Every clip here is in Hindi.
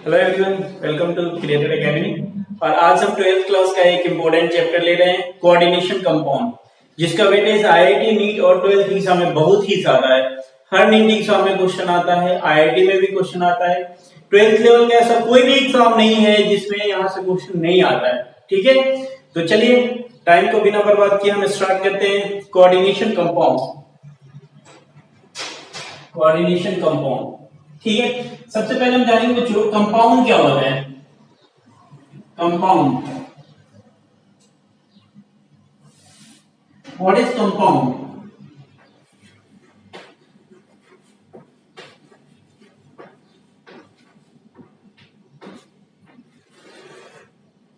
Hello everyone, welcome to created academy. और आज हम 12th क्लास का एक इम्पोर्टेंट चैप्टर ले रहे हैं, कोऑर्डिनेशन कंपाउंड, जिसका वेटेज आईआईटी नीट और 12th एग्जाम में बहुत ही ज्यादा है। हर नीट एग्जाम में क्वेश्चन आता है, आईआईटी में भी क्वेश्चन आता है। 12th लेवल का ऐसा कोई भी एग्जाम नहीं है जिसमें यहाँ से क्वेश्चन नहीं आता है। ठीक है, तो चलिए टाइम को बिना बर्बाद किए हम स्टार्ट करते हैं। Coordination compound, coordination compound. ठीक है, सबसे पहले हम जानेंगे बच्चों कंपाउंड क्या होता है। Compound, what is compound?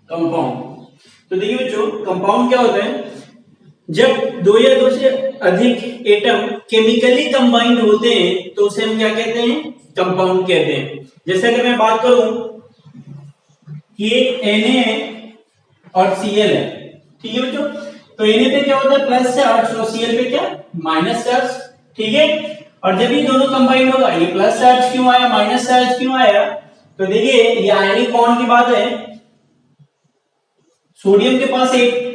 Compound, तो देखिए बच्चों कंपाउंड क्या होता है, जब दो या दो से अधिक एटम केमिकली कंबाइंड होते हैं तो उसे हम क्या कहते हैं? कंपाउंड कहते हैं। जैसे अगर मैं बात करूं कि Na है और Cl है, ठीक है बच्चों, तो Na पे क्या होता है? प्लस चार्ज, और Cl पे क्या? Minus charge. ठीक है, और जब ये दोनों कंबाइंड होगा, ये प्लस चार्ज क्यों आया, माइनस चार्ज क्यों आया? तो देखिए ये आयनिक बॉन्ड की बात है। सोडियम के पास एक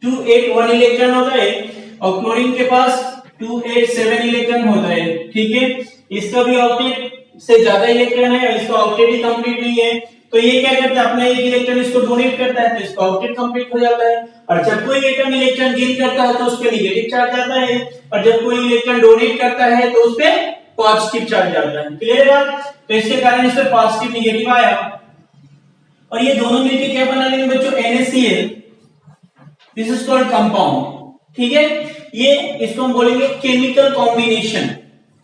281 इलेक्ट्रॉन होता है और क्लोरीन के पास 287 इलेक्ट्रॉन होता है। ठीक है, इसका भी ऑक्टेट से ज्यादा इलेक्ट्रॉन है और इसका ऑक्टेट ही कंप्लीट नहीं है, तो ये क्या करता है? अपना एक इलेक्ट्रॉन इसको डोनेट करता है तो इसका ऑक्टेट कंप्लीट हो जाता है। और जब कोई एटम इलेक्ट्रॉन गेन करता है तो उस पे नेगेटिव चार्ज आता है, और जब कोई इलेक्ट्रॉन डोनेट करता है तो उस पे पॉजिटिव चार्ज आता है। क्लियर है बात? तो इसके कारण इस पे पॉजिटिव नेगेटिव आया, और ये दोनों मिलकर क्या बना लेंगे बच्चों? NaCl। This is called compound. ठीक है, ये इसको हम बोलेंगे केमिकल कॉम्बिनेशन।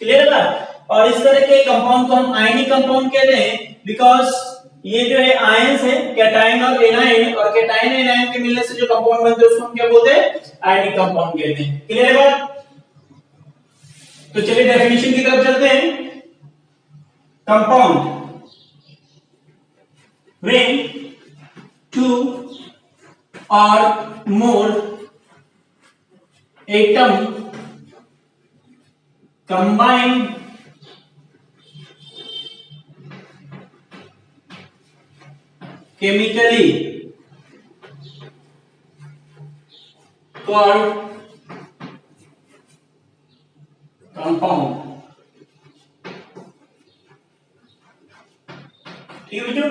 क्लियर है? और इस तरह के कंपाउंड को हम आयनिक कंपाउंड कहते हैं, बिकॉज ये जो है आयंस है, कैटायन और एनायन, और कैटायन एनायन के मिलने से जो कंपाउंड बनते हैं उसको हम क्या बोलते हैं? आयनिक कंपाउंड कहते हैं। क्लियर है बात? तो चलिए डेफिनेशन की तरफ चलते हैं। Compound, when two or more atom combine chemically called compound। ठीक है बच्चों,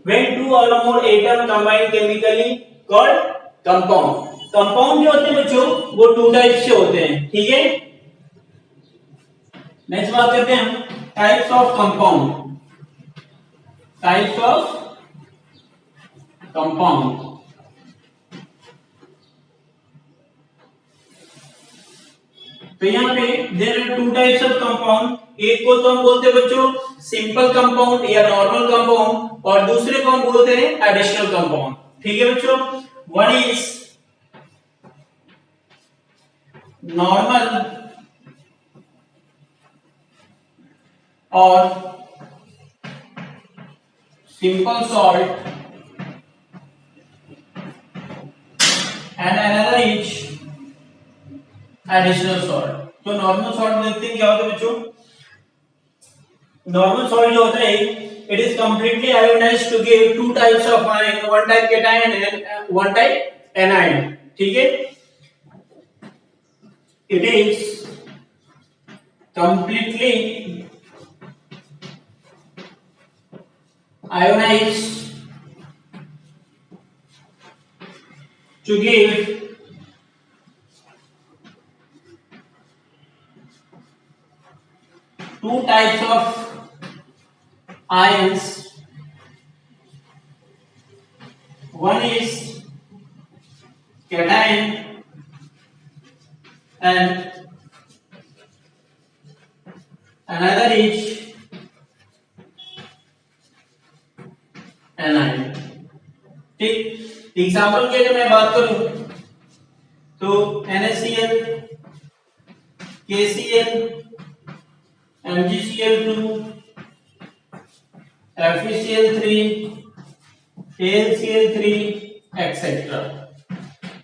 when two or more atom combine chemically called compound। Compound जो होते हैं बच्चों वो टू टाइप से होते हैं। ठीक है, नेक्स्ट बात करते हैं हम types of compound. Types of compound, तो यहाँ पे there are two types of compound. एक को तो हम बोलते हैं बच्चों सिंपल कंपाउंड या नॉर्मल कंपाउंड, और दूसरे को हम बोलते हैं एडिशनल कंपाउंड। ठीक है बच्चों, वन इज नॉर्मल और simple salt and another is additional salt. तो नॉर्मल सॉल्ट देखते हैं क्या होता है बच्चों। नॉर्मल सॉल्ट जो होता है it is completely ionized to give two types of ion, one type cation and one type anion. ठीक है, it is completely ionized to give two types of ions. One is cation and another is anion। ठीक, एग्जाम्पल की अगर मैं बात करूं तो NaCl, KCl, MgCl2, FeCl3, AlCl3 etcetera.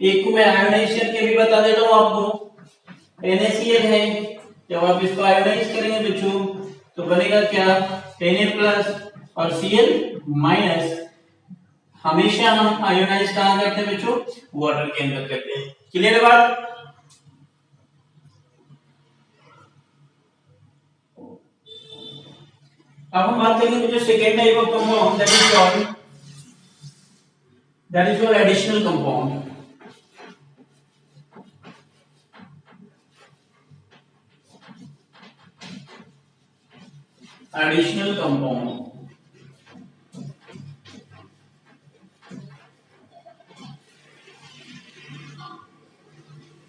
एक को मैं आयोनाइज करके भी बता देता हूं आपको। NaCl है, जब आप इसको आयोनाइज करेंगे बच्चों तो बनेगा क्या, Na प्लस और Cl माइनस। हमेशा हम आयोनाइज कहां करते हैं बच्चों, वाटर के अंदर करते हैं। क्लियर है बात। अब हम बात करेंगे जो second type of compound, that is called additional compound. Additional compound,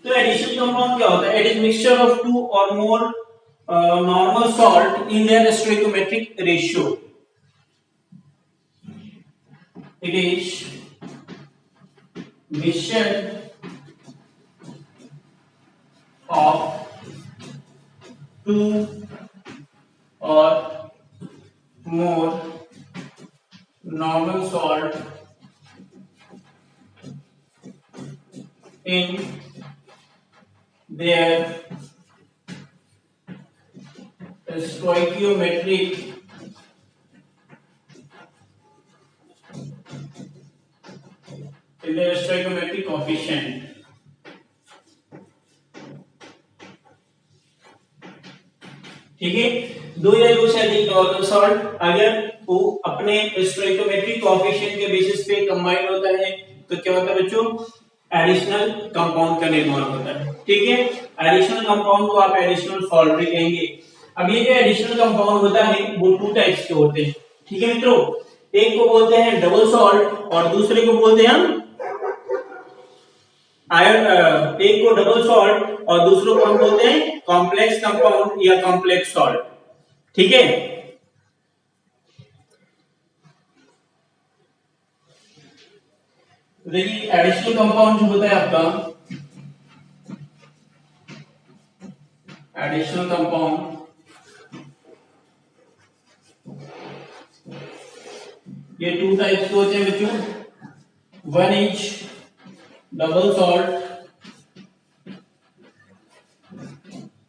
तो एडिशनल कंपाउंड क्या होता है, it is mixture of two or more normal salt in their stoichiometric ratio. It is mixture of two or more normal salt in their stoichiometric coefficient। ठीक है, दो या दो से अधिक नॉर्मल सॉल्ट अगर वो अपने स्टोइकोमेट्रिक कोएफिशिएंट के बेसिस पे कंबाइन होता है तो क्या होता है बच्चों, एडिशनल कंपाउंड का निर्माण होता है। ठीक है, एडिशनल कंपाउंड को आप एडिशनल सॉल्ट भी कहेंगे। अब ये जो एडिशनल कंपाउंड होता है वो टू टाइप्स के होते हैं। ठीक है मित्रों, एक को बोलते हैं डबल सॉल्ट और दूसरे को बोलते हैं हम आयन। एक को डबल सॉल्ट और दूसरे को हम बोलते हैं कॉम्प्लेक्स कंपाउंड या कॉम्प्लेक्स सॉल्ट। ठीक है, देखिए एडिशनल कंपाउंड जो होता है आपका, एडिशनल कंपाउंड ये टू टाइप्स के होते हैं बच्चों। वन इज डबल सॉल्ट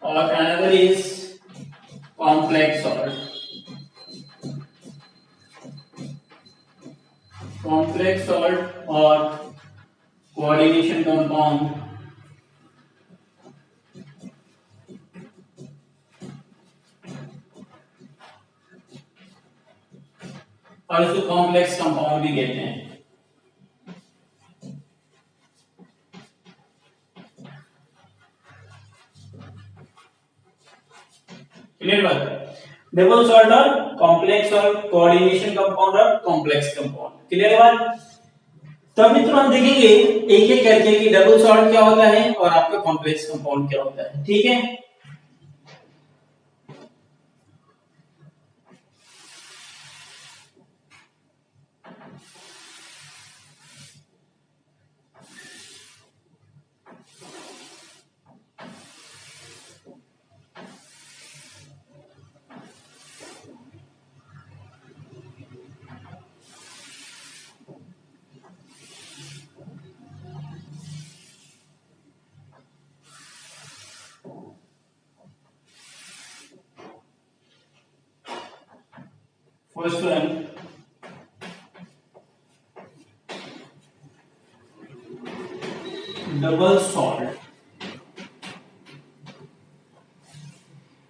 और another is complex salt. Complex salt और कोऑर्डिनेशन कंपाउंड और इसको कॉम्प्लेक्स कंपाउंड भी कहते हैं। क्लियर बात, डबल सॉल्ट और कॉम्प्लेक्स और कोऑर्डिनेशन कंपाउंड और कॉम्प्लेक्स कंपाउंड। क्लियर बात। तो मित्रों हम देखेंगे एक एक करके कि डबल सॉल्ट क्या होता है और आपका कॉम्प्लेक्स कंपाउंड क्या होता है। ठीक है, फर्स्ट वन डबल सॉल्ट।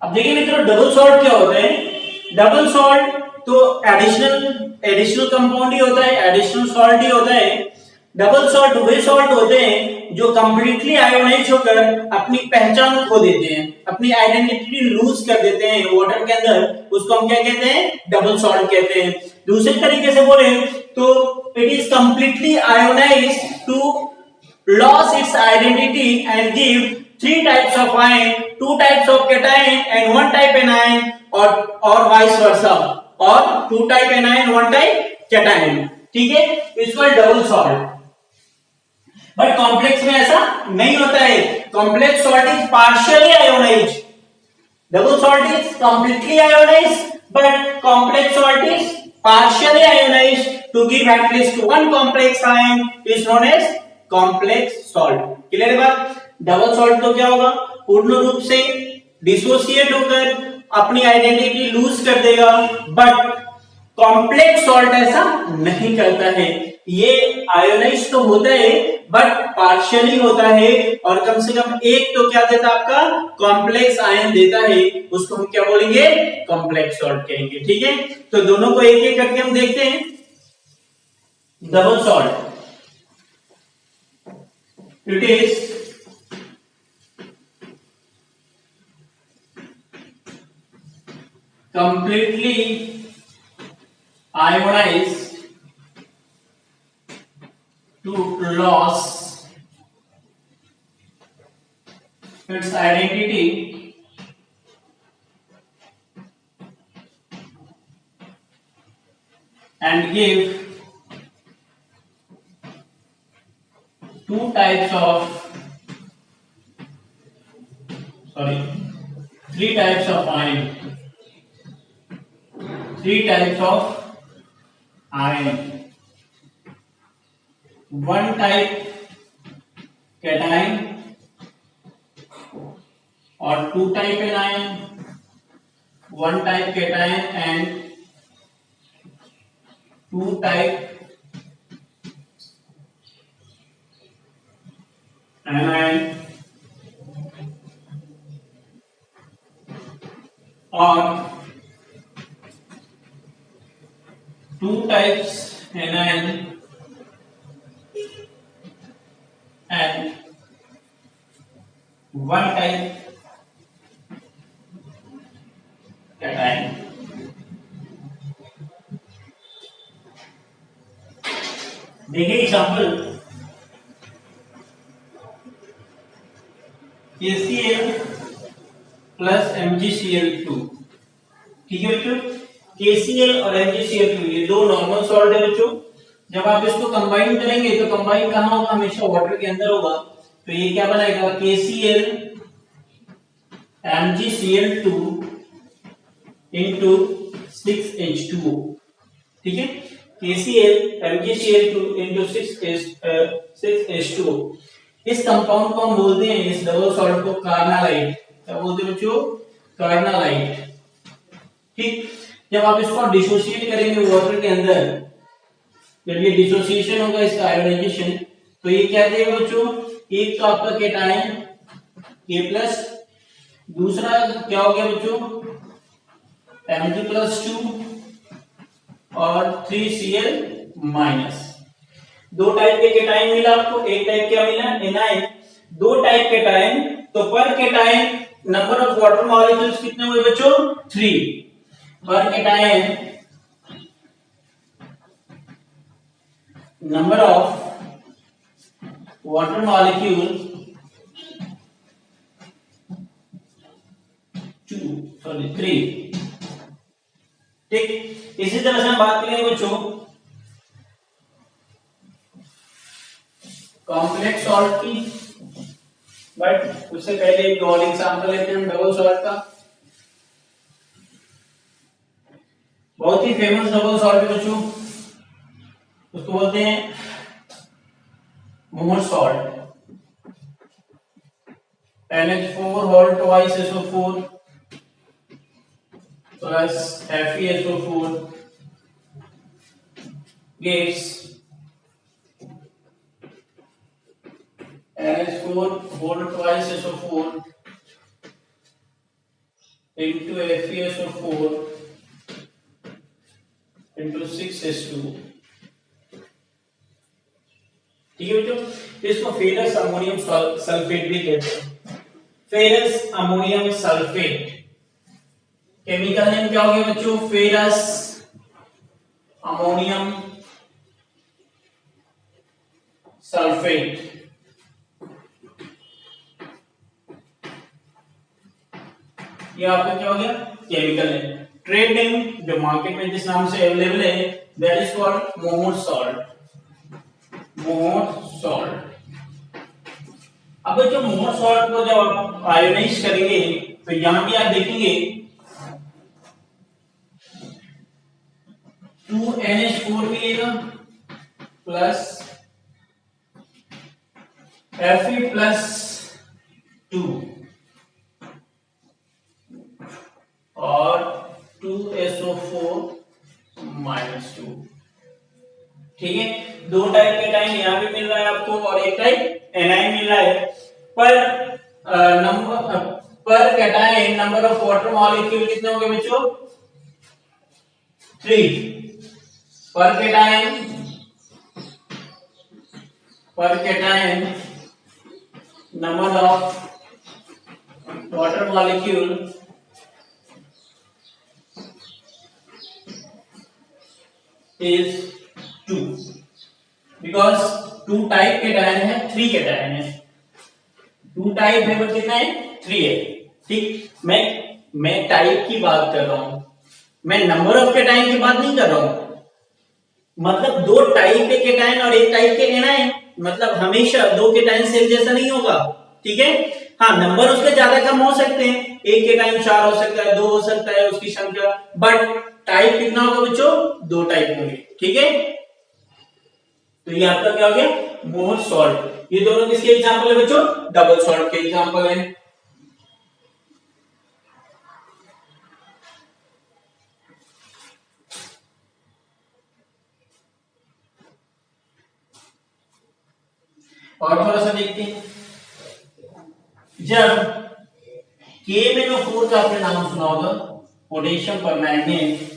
अब देखिए मित्रों डबल सॉल्ट क्या होता है। डबल सॉल्ट तो एडिशनल कंपाउंड ही होता है, एडिशनल सॉल्ट ही होता है। डबल सॉल्ट वे सॉल्ट होते हैं जो कंप्लीटली आयोनाइज होकर अपनी पहचान खो देते हैं, अपनी आइडेंटिटी लूज कर देते हैं वाटर के अंदर, उसको हम क्या कहते हैं, डबल सॉल्ट कहते हैं। दूसरे तरीके से बोले तो it is completely ionize to loss its identity and give three types of ion, two types of cation and one type anion or vice versa, or two type anion one type cation। ठीक है, इसको डबल सॉल्ट। बट कॉम्प्लेक्स में ऐसा नहीं होता है। Complex salt is partially ionize, double salt is completely ionize but complex salt is partially ionize to give at least one complex ion is known as complex salt. Clear है बात। डबल सॉल्ट तो क्या होगा, पूर्ण रूप से डिसोसिएट होकर अपनी आइडेंटिटी लूज कर देगा, बट कॉम्प्लेक्स सॉल्ट ऐसा नहीं करता है। ये आयोनाइज तो होता है बट पार्शियली होता है, और कम से कम एक तो क्या देता है, आपका कॉम्प्लेक्स आयन देता है, उसको हम क्या बोलेंगे, कॉम्प्लेक्स सॉल्ट कहेंगे। ठीक है, तो दोनों को एक एक करके हम देखते हैं। Double salt, it is completely ionized to lose its identity and give two types of three types of ion, three types of ion. One type cation or two type anion, one type cation and two type anion, or two types anion and one type cation. देखिए एग्जाम्पल, KCl प्लस MgCl2। ठीक है बच्चों, KCl और MgCl2 ये दो नॉर्मल सॉल्ट है बच्चों। जब आप इसको कंबाइन करेंगे तो कंबाइन कहाँ होगा, हमेशा वाटर के अंदर होगा। तो ये क्या बनाएगा, KCl MgCl2 into 6H2O। ठीक है, KCl MgCl2 into 6H2O। इस कंपाउंड को हम बोलते हैं, इस डबल सॉल्ट को कार्नालाइट। क्या बोलते हैं बच्चों, कार्नालाइट। ठीक, जब आप इसको डिसोसिएट करेंगे वाटर के अंदर, जब ये डिसोसिएशन होगा इसका आयोनाइजेशन, तो ये क्या देगा बच्चों, एक तो आपका केटायन K+, दूसरा क्या हो गया बच्चों Mg+2 और 3Cl-। दो टाइप के केटायन मिला आपको, एक टाइप क्या मिला, एनायन। दो टाइप केटायन, तो पर cation number of water molecules कितने हुए बच्चों, 3 पर cation. Number of water molecule 3। ठीक, इसी तरह से हम बात करेंगे बच्चों कॉम्प्लेक्स सॉल्ट की, बट उससे पहले एक और एग्जांपल लेते हैं हम डबल सॉल्ट का। बहुत ही फेमस डबल सॉल्ट है बच्चों, उसको बोलते हैं मोर salt. NH4 whole twice SO4 plus FeSO4 gives NH4 whole twice SO4 into FeSO4 into 6H2। ठीक है बच्चों, इसको फेरस अमोनियम सल्फेट भी कहते हैं। Ferrous ammonium sulphate, chemical name क्या हो गया बच्चों, फेरस अमोनियम सल्फेट। ये आपका क्या हो गया, केमिकल नेम। ट्रेड नेम जो मार्केट में जिस नाम से अवेलेबल है, that is called more salt. More salt. अब जो मोर सॉल्ट को जब आप आयोनाइज करेंगे, तो यहां भी आप देखेंगे 2NH4 मिलेगा प्लस Fe+2 और ठीक है, दो टाइप के टाइम यहाँ भी मिल रहा है आपको और एक टाइप एनाइन मिल रहा है। पर नंबर पर cation number of water molecule कितने होंगे बच्चों? 3 पर cation number of water molecule is 2 because 2 type cation है, 3 कैटायन है। 2 टाइप है पर कितना है? 3 है। ठीक, मैं टाइप की बात कर रहा हूं, मैं नंबर ऑफ कैटायन की बात नहीं कर रहा हूं। मतलब दो टाइप के कैटायन और एक टाइप के एनायन, मतलब हमेशा दो कैटायन से एक जैसा नहीं होगा। ठीक है, हाँ नंबर उसके ज्यादा कम हो सकते हैं, एक कैटायन 4 हो सकता है, 2 हो सकता है उसकी संख्या, बट टाइप कितना होगा बच्चों? 2 टाइप होंगे। ठीक है, तो ये आपका क्या हो गया? मोर सॉल्ट। ये दोनों किसके एग्जांपल है बच्चों? डबल सॉल्ट के एग्जांपल है। और थोड़ा सा देखते हैं, जब KMnO4 का आपने नाम सुना होगा, पोटेशियम परमैंगनेट,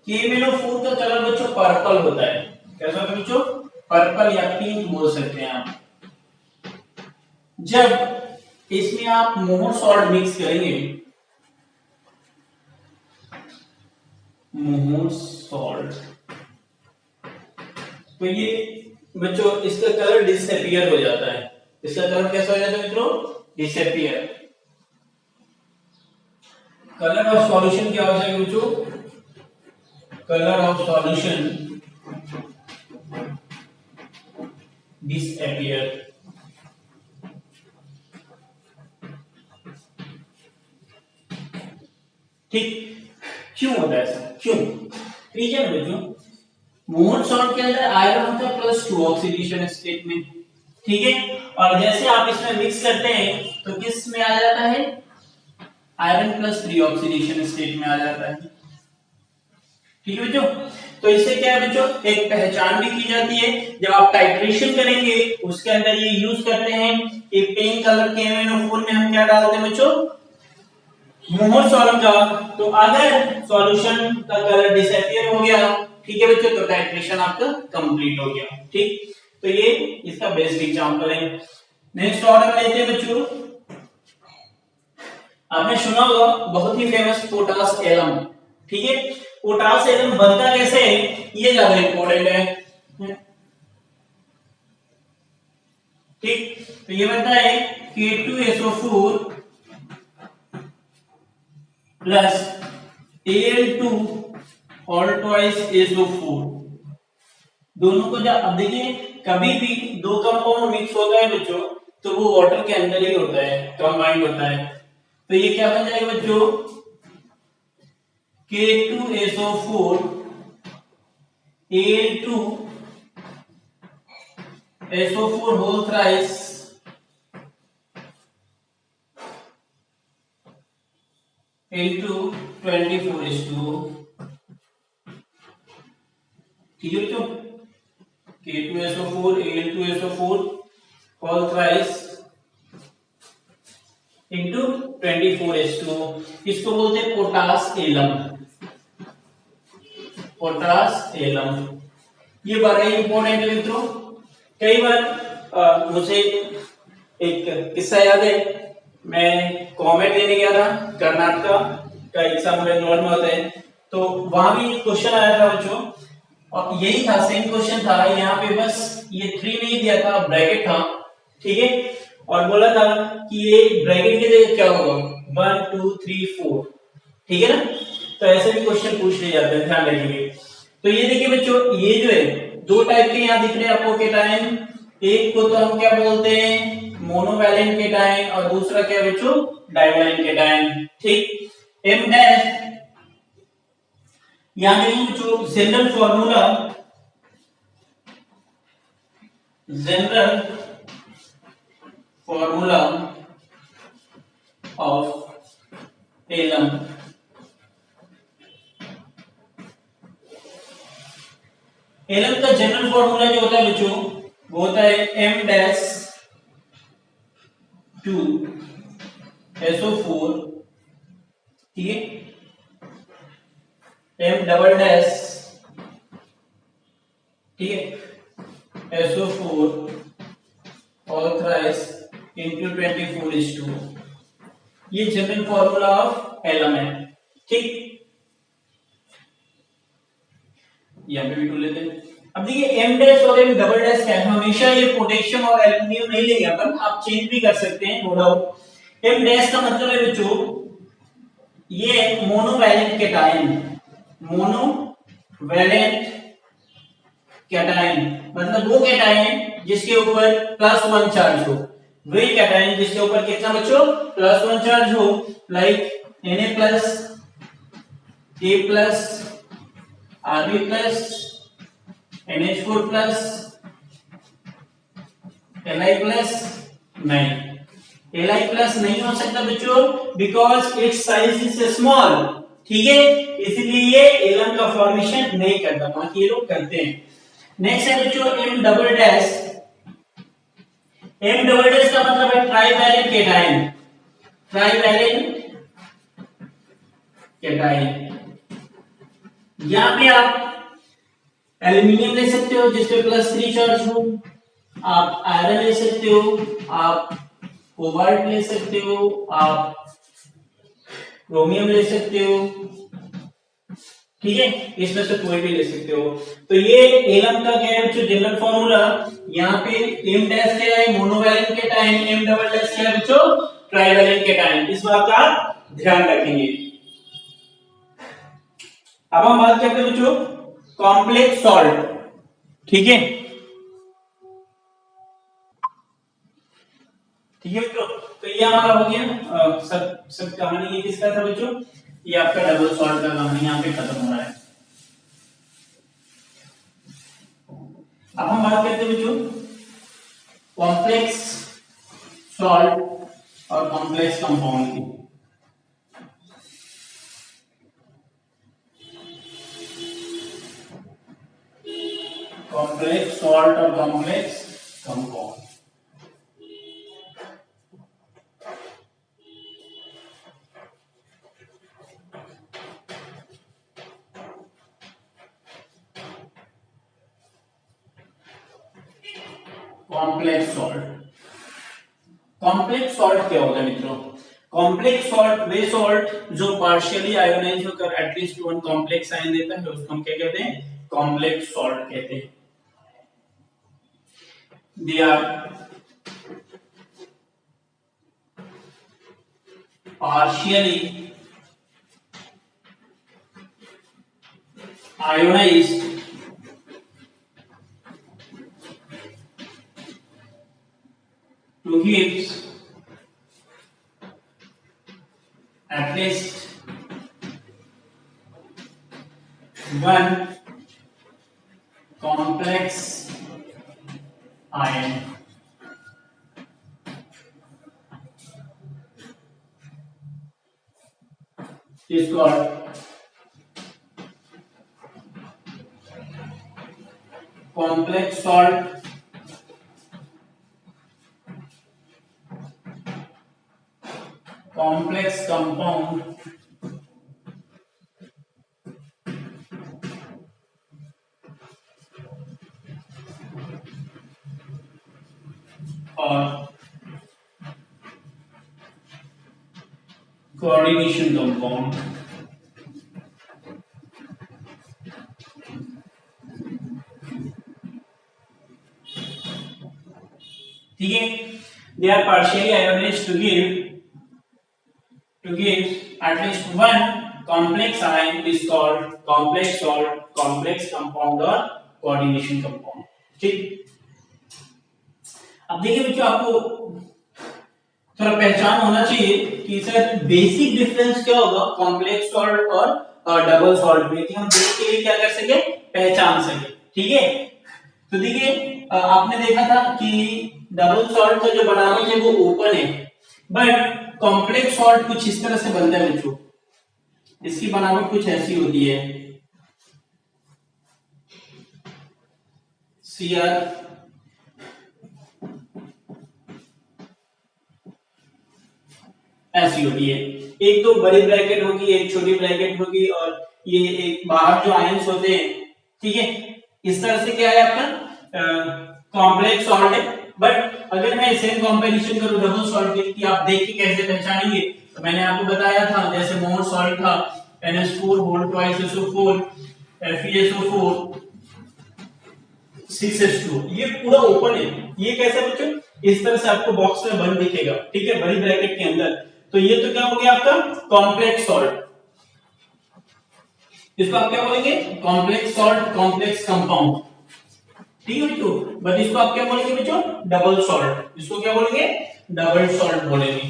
KMnO4 का कलर बच्चों पर्पल होता है। कैसा होता है बच्चों? पर्पल या पिंक बोल सकते हैं आप। जब इसमें आप मोर सॉल्ट मिक्स करेंगे, मोर सॉल्ट, तो ये बच्चों इसका कलर डिसअपीयर हो जाता है। इसका कलर कैसा हो जाता है मित्रों? डिसअपीयर। कलर ऑफ सॉल्यूशन क्या हो जाएगा बच्चों? Colour of solution disappear. ठीक, क्यों होता है ऐसा? क्यों? रीजन बच्चों, मोर सॉल्ट के अंदर आयरन होता है +2 ऑक्सीडेशन स्टेट में। ठीक है, और जैसे आप इसमें मिक्स करते हैं तो किस में आ जाता है? आयरन +3 ऑक्सीडेशन स्टेट में आ जाता है। ठीक है बच्चों, तो इससे क्या है बच्चों? एक पहचान भी की जाती है। जब आप टाइट्रेशन करेंगे उसके अंदर ये यूज करते हैं कि पिंक कलर के KMnO4 में हम क्या डालते हैं बच्चों? मोर सॉल्ट का। तो अगर सॉल्यूशन का कलर डिसअपीयर हो गया, ठीक है बच्चों, तो टाइट्रेशन आपका कंप्लीट हो गया। ठीक, तो ये इसका बेस्ट एग्जांपल है। नेक्स्ट ऑर्डर लेते हैं बच्चों, आपने सुना होगा बहुत ही फेमस पोटास एलम। ठीक है, पोटास एलम बनता कैसे है ये ज्यादा इंपॉर्टेंट है। ठीक, तो ये बनता है K2SO4 प्लस Al2 और ट्वाइस SO4। दोनों को जब अब देखिए, कभी भी दो कंपाउंड मिक्स होता है बच्चों तो वो वाटर के अंदर ही होता है, कंबाइंड होता है। तो ये क्या बन जाएगा बच्चों? K2SO4 Al2 SO4 whole thrice into 24:2। ठीक है बच्चों, K2SO4 Al2SO4 whole thrice into 24:2। इसको बोलते हैं पोटास एलम। पोटास एलम ये बड़ा ही इंपॉर्टेंट है मित्रों। कई बार मुझे एक किस्सा याद है, मैं कॉमेट देने गया था, कर्नाटका का एग्जाम बेंगलोर में होता है, तो वहां भी क्वेश्चन आया था बच्चों, और यही था, सेम क्वेश्चन था। यहाँ पे बस ये 3 नहीं दिया था, ब्रैकेट था। ठीक है, और बोला था कि ये ब्रैकेट की जगह क्या होगा? 1 2 3 4। ठीक है ना, तो ऐसे भी क्वेश्चन पूछ लिए जाते हैं, ध्यान रखिए। तो ये देखिए बच्चों, ये जो है दो टाइप के यहाँ दिख रहे हैं आपको कैटायन। एक को तो हम क्या बोलते हैं? मोनोवैलेंट कैटायन, और दूसरा क्या है बच्चों? Divalent cation. ठीक, M डैश यहाँ देखिए बच्चों, general formula general formula of alum. Alum का जनरल फॉर्मूला जो होता है बच्चों वो होता है m डैश 2 SO4, ठीक है, m डबल डैश, ठीक है, SO4 ऑल थ्राइस into 24:2। ये जनरल फॉर्मूला ऑफ एलम है, ठीक। यहाँ पे भी टू लेते हैं। अब देखिए एम डैश और एम डबल डैश क्या है, हमेशा ये पोटेशियम और एल्युमिनियम नहीं लेंगे अपन, आप चेंज भी कर सकते हैं, नो डाउट। एम डैश का मतलब है बच्चों ये मोनोवैलेंट कैटायन, मोनोवैलेंट कैटायन मतलब वो कैटायन जिसके ऊपर +1 चार्ज हो, वही कैटायन जिसके ऊपर कितना बच्चों +1 चार्ज हो, like Na+, A+, Rb+, NH4+, Li+, नहीं, Li+ नहीं हो सकता बच्चों because it's size is small, ठीक है, इसलिए ये एलम का फॉर्मेशन नहीं करता, बाकी ये लोग करते हैं। नेक्स्ट है बच्चों M double dash. M double dash का मतलब है ट्राइवैलेंट कैटायन, ट्राइवैलेंट कैटायन। यहां पे आप एल्युमिनियम ले सकते हो जिसपे +3 चार्ज हो, आप आयरन ले सकते हो, आप कोबाल्ट ले सकते हो, आप क्रोमियम ले सकते हो, ठीक है, इसमें से कोई भी ले सकते हो। तो ये एलम का क्या है बच्चों जनरल फॉर्मूला, यहाँ पे एम डैश क्या है monovalent cation, M double dash क्या है बच्चों ट्राइवैलेंट कैटायन, इस बात का ध्यान रखेंगे। अब हम बात करते हैं बच्चों कॉम्प्लेक्स सॉल्ट, ठीक है, ठीक है बच्चों। तो ये हमारा हो गया सब कहानी, ये किसका था बच्चों, ये आपका डबल सॉल्ट का कहानी यहाँ पे खत्म हो रहा है। अब हम बात करते हैं बच्चों कॉम्प्लेक्स सॉल्ट और कॉम्प्लेक्स कंपाउंड की। कॉम्प्लेक्स सॉल्ट और complex compound, complex salt. Complex salt क्या होता है मित्रों, कॉम्प्लेक्स सॉल्ट वे सॉल्ट जो पार्शियली आयोनाइज होकर एटलीस्ट वन कॉम्प्लेक्स आयन देता है उसको हम क्या कहते हैं कॉम्प्लेक्स सॉल्ट कहते हैं। They are partially ionized to give at least one complex ion. Is called complex salt, complex compound, or coordination compound। ठीक है, they are partially ionized to give at least one complex ion is called complex salt, complex compound or coordination compound। ठीक, अब देखिए बच्चों आपको थोड़ा पहचान होना चाहिए कि सर बेसिक डिफरेंस क्या होगा कॉम्प्लेक्स सॉल्ट और डबल सॉल्ट में, कि हम देख के क्या कर सके पहचान सके, ठीक है। तो देखिए आपने देखा था कि डबल सॉल्ट का जो बनावट है वो ओपन है, बट कॉम्प्लेक्स सॉल्ट कुछ इस तरह से बनता है बच्चों, इसकी बनावट कुछ ऐसी होती है, Cr ऐसी होती है, एक तो बड़ी ब्रैकेट होगी, एक छोटी ब्रैकेट होगी, और ये एक बाहर जो आयंस होते हैं, ठीक है, इस तरह से क्या है आपका कॉम्प्लेक्स सॉल्ट है। बट अगर मैं सेम कंपैरिजन करूं डबल सॉल्ट की, आप देख के कैसे पहचानेंगे, तो मैंने आपको बताया था जैसे मोर सॉल्ट था NH4 whole twice SO4 FeSO4 6H2, ये पूरा ओपन है, ये कैसे बच्चों, इस तरह से आपको बॉक्स में बंद दिखेगा, ठीक है, बड़ी ब्रैकेट के अंदर, तो ये तो क्या हो गया आपका कॉम्प्लेक्स सॉल्ट, इसको आप क्या बोलेंगे कॉम्प्लेक्स सॉल्ट, कॉम्प्लेक्स कंपाउंड, ठीक है बच्चों। बट इसको आप क्या बोलेंगे बच्चों डबल सॉल्ट, इसको क्या बोलेंगे डबल सॉल्ट बोलेंगे,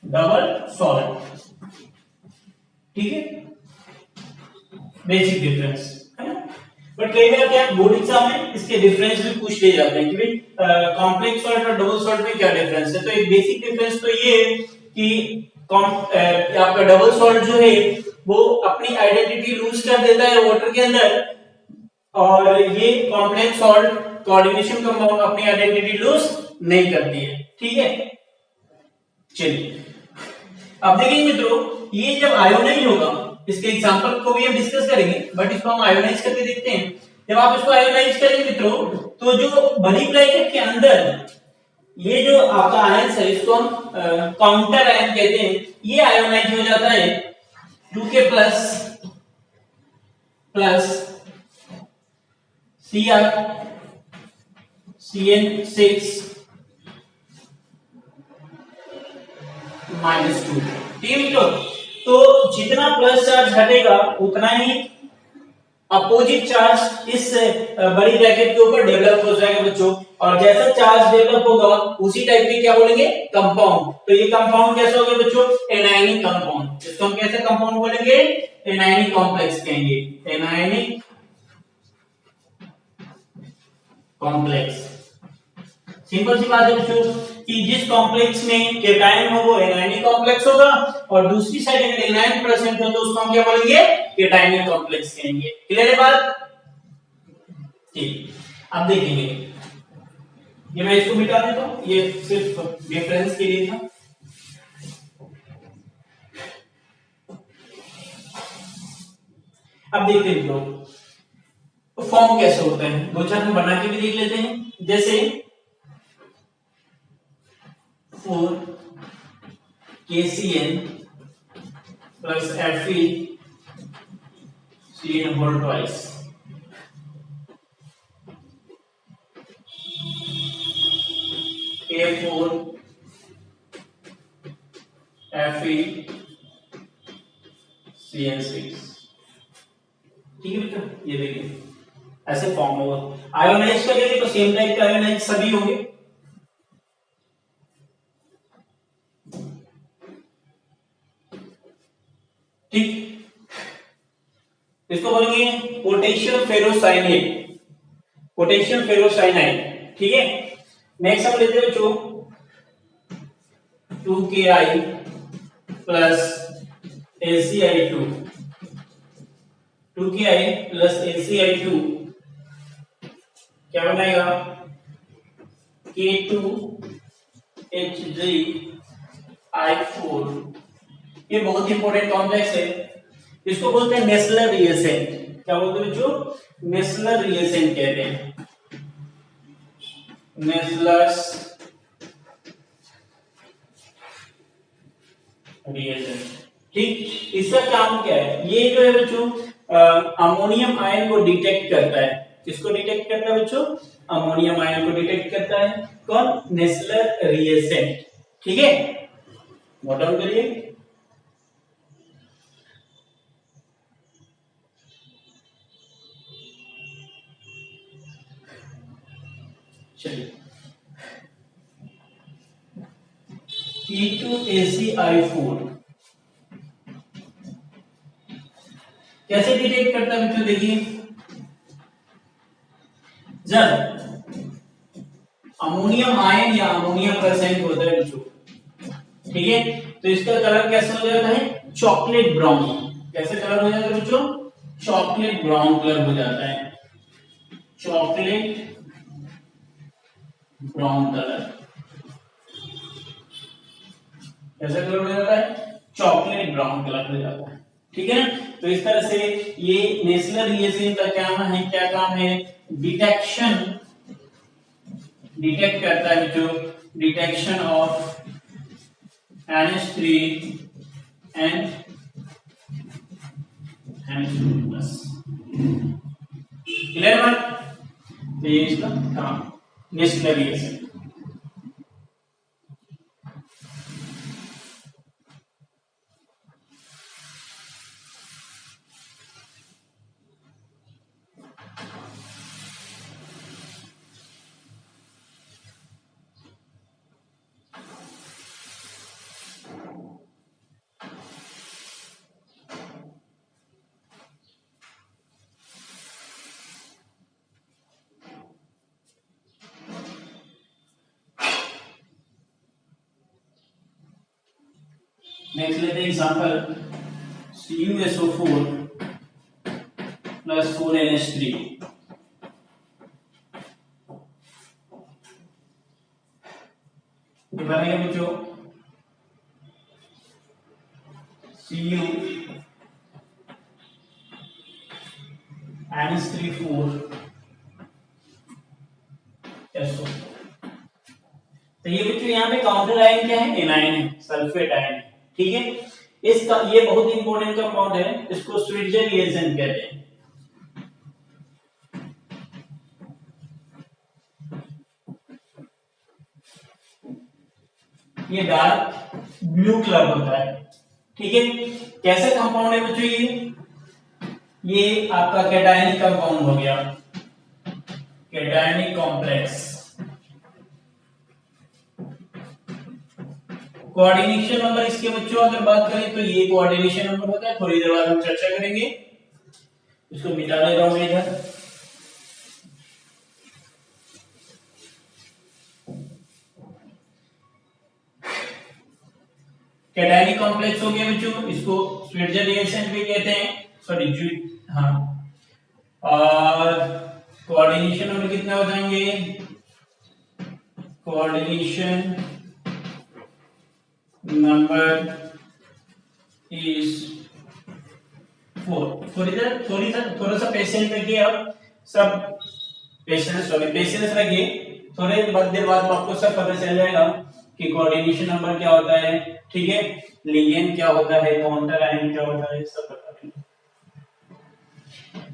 डबल सॉल्ट, ठीक है, बेसिक डिफरेंस है ना। बट कई बार क्या बोर्ड एग्जाम में इसके डिफरेंस भी पूछ ले जाते हैं कि भाई कॉम्प्लेक्स सॉल्ट और डबल सॉल्ट में क्या डिफरेंस है, तो एक बेसिक डिफरेंस तो ये है कि आपका डबल सॉल्ट जो है वो अपनी आइडेंटिटी लूज कर देता है वाटर के अंदर, और ये कॉम्प्लेक्स सॉल्ट कोऑर्डिनेशन कंपाउंड अपनी आइडेंटिटी लूज नहीं करती है, ठीक है। चलिए अब देखिए मित्रों, ये जब आयोनाइज होगा, इसके एग्जांपल को भी हम डिस्कस करेंगे, बट इसको हम आयोनाइज करके देखते हैं। जब आप इसको आयोनाइज करेंगे मित्रों, तो जो बड़ी ब्रैकेट के अंदर ये जो आपका आयन है, इसको हम काउंटर आयन कहते हैं, ये आयोनाइज हो जाता है 2K प्लस Cr CN6 -2, ठीक है मित्रों। तो जितना प्लस चार्ज हटेगा उतना ही अपोजिट चार्ज इस बड़ी ब्रैकेट के ऊपर डेवलप हो जाएगा बच्चों, और जैसा चार्ज डेवलप होगा उसी टाइप के क्या बोलेंगे कंपाउंड, तो ये कंपाउंड कैसे हो गए बच्चों एनायनिक कंपाउंड, इसको हम कैसे कंपाउंड बोलेंगे एनायनिक कॉम्प्लेक्स कहेंगे, एनायनिक कॉम्प्लेक्स। सिंपल सी बात है बच्चों कि जिस कॉम्प्लेक्स में केटायन हो वो एनायनिक कॉम्प्लेक्स होगा, और दूसरी साइड अगर एनायन प्रेजेंट हो तो उसको हम क्या बोलेंगे केटायनिक कॉम्प्लेक्स कहेंगे। क्लियर है बात, ठीक। अब देखेंगे, ये मैं इसको मिटा देता हूं, ये सिर्फ रेफरेंस के लिए था। अब देखते हैं तो फॉर्म कैसे होता है, दो चार हम बना के भी देख लेते हैं, जैसे 4 KCN plus FeCN whole twice, K4 FeCN6, ठीक है बेटा, ये देखिए ऐसे फॉर्म होगा। आयोनाइज करेंगे तो सेम टाइप के आयोनाइज सभी होंगे, ठीक। इसको बोलेंगे पोटेशियम फेरोसाइनेट, पोटेशियम फेरोसाइनाइड, ठीक है। नेक्स्ट हम लेते हैं बच्चों 2Ki plus LCI2, 2Ki plus LCI2 क्या बनाएगा K2H3I4, ये बहुत इंपॉर्टेंट कॉम्प्लेक्स है, इसको बोलते हैं नेस्लर रिएसेंट, क्या बोलते हैं बच्चों नेस्लर रिएसेंट कहते हैं, नेस्लर्स रिएजेंट, ठीक। इसका काम क्या है, ये जो है बच्चों अमोनियम आयन को डिटेक्ट करता है, किसको डिटेक्ट करता है बच्चों अमोनियम आयन को डिटेक्ट करता है, कौन नेस्लर रिएजेंट, ठीक है, नोट डाउन करिए। चलिए K2ACI4 कैसे डिटेक्ट करता है बच्चों, देखिए जब अमोनियम आयन या अमोनियम परसेंट होता है बच्चों, ठीक है, तो इसका कलर कैसा हो जाता है? Chocolate brown. कैसे कलर हो जाता है बच्चों? चॉकलेट ब्राउन कलर हो जाता है, चॉकलेट ब्राउन कलर। कैसा कलर हो जाता है? चॉकलेट ब्राउन कलर हो जाता है, ठीक है ना। तो इस तरह से ये नेशनल रिएजेंट का क्या काम है? डिटेक्शन, डिटेक्ट करता है जो detection of NH3 and NH2+। Clear बात? तो ये इसका काम नेशनल रिएजेंट। नेक्स्ट लेते हैं एग्जांपल CuSO4 plus 4NH3। ये बनेगा बच्चों CuNH3 4SO। तो ये बच्चों यहाँ पे काउंटर आयन क्या है? एनायन है, सल्फेट आयन है, ठीक है। इसका ये बहुत इंपॉर्टेंट कंपाउंड है, इसको स्विट्जर रिएजेंट कहते हैं। ये डार्क ब्लू कलर होता है, ठीक है। कैसा कंपाउंड है बच्चों? ये आपका कैटायनिक कंपाउंड हो गया, कैटायनिक कॉम्प्लेक्स। कोऑर्डिनेशन नंबर इसके बच्चों अगर बात करें तो ये कोऑर्डिनेशन नंबर होता है, थोड़ी देर बाद हम चर्चा करेंगे। इसको मिटा दे रहा हूं मैं इधर। कैटायनिक कॉम्प्लेक्स हो गया बच्चों, इसको स्विट्जर रिएक्शन भी कहते हैं, सॉरी हाँ। और कोऑर्डिनेशन नंबर कितना हो जाएंगे? Coordination number is 4। थोड़ा सा पेशेंस रखिए आप सब, पेशेंस रखिए। थोड़े देर बाद आपको सब पता चल जाएगा कि कोऑर्डिनेशन नंबर क्या होता है, ठीक है, लिगेंड क्या होता है, काउंटर आयन क्या होता है, सब बता देंगे।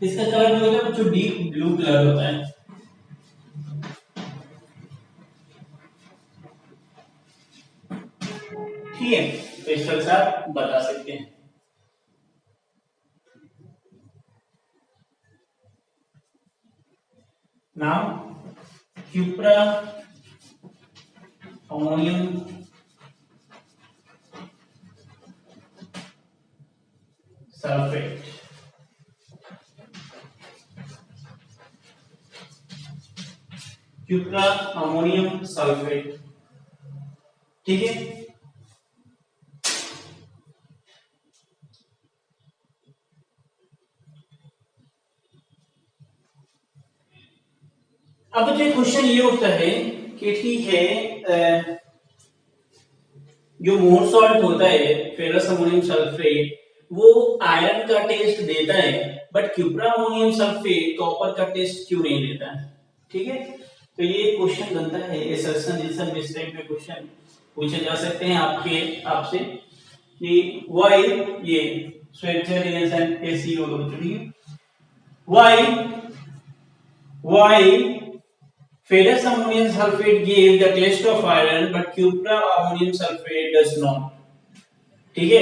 इसका कलर जो होता है जो डीप ब्लू कलर होता है, ठीक है। तो इस तरह से आप बता सकते हैं। Now cupra ammonium sulphate, cupra ammonium sulphate, ठीक है। अब जो क्वेश्चन ये उठता है कि ठीक है, जो मोर सॉल्ट होता है फेरस अमोनियम सल्फेट वो आयरन का टेस्ट देता है, बट क्यूप्रा अमोनियम सल्फेट कॉपर का टेस्ट क्यों नहीं देता है, ठीक है। तो ये क्वेश्चन बनता है, ये सेशन इस टाइप के क्वेश्चन पूछे जा सकते हैं आपसे कि व्हाई ये स्विट्जर रिएक्शन कैसी होगा, ठीक है। Why ferrous ammonium sulfate gave the taste of iron but cupra ammonium sulfate does not, ठीक है।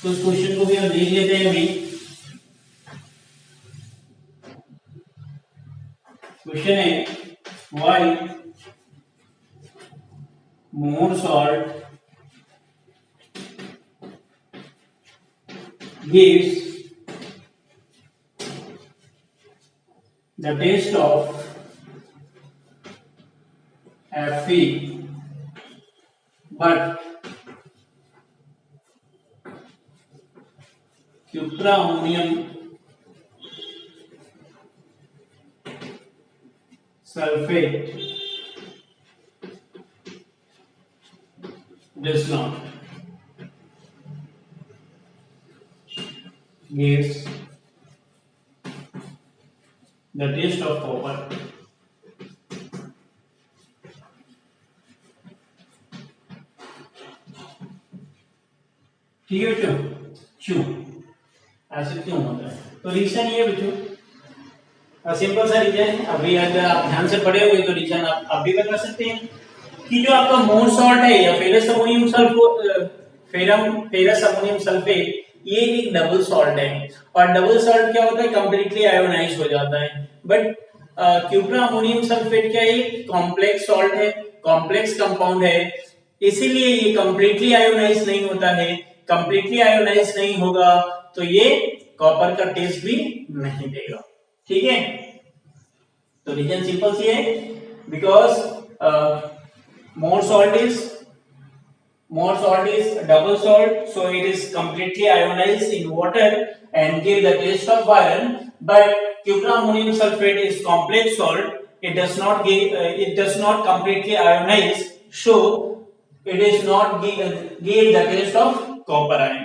तो इस क्वेश्चन को भी हम देख लेते हैं। अभी क्वेश्चन है why more salt gives the taste of Fe, but cuprammonium sulfate does not gives the taste of copper. ठीक है बच्चों, क्यों ऐसे क्यों होता है? तो रीजन ये बच्चों सिंपल सा रीजन है। अभी अगर आप ध्यान से पढ़े होंगे तो रीजन आप भी बता सकते हैं कि जो आपका मोर सॉल्ट है या फेरस अमोनियम सल्फेट, ये एक डबल सॉल्ट है। और डबल सॉल्ट क्या होता है? कंप्लीटली आयोनाइज हो जाता है। बट क्यूप्रा अमोनियम सल्फेट क्या है? कॉम्प्लेक्स सॉल्ट है, कॉम्प्लेक्स कंपाउंड है, इसीलिए ये कंप्लीटली आयोनाइज नहीं होता है। कंप्लीटली आयोनाइज नहीं होगा तो ये कॉपर का टेस्ट भी नहीं देगा। ठीक है, तो रीजन सिंपल सी है, because more salt is double salt, so it is completely ionized in water and give the taste of iron. But cuprammonium sulfate is complex salt, it does not completely ionize, so it is not give the taste of copper ion.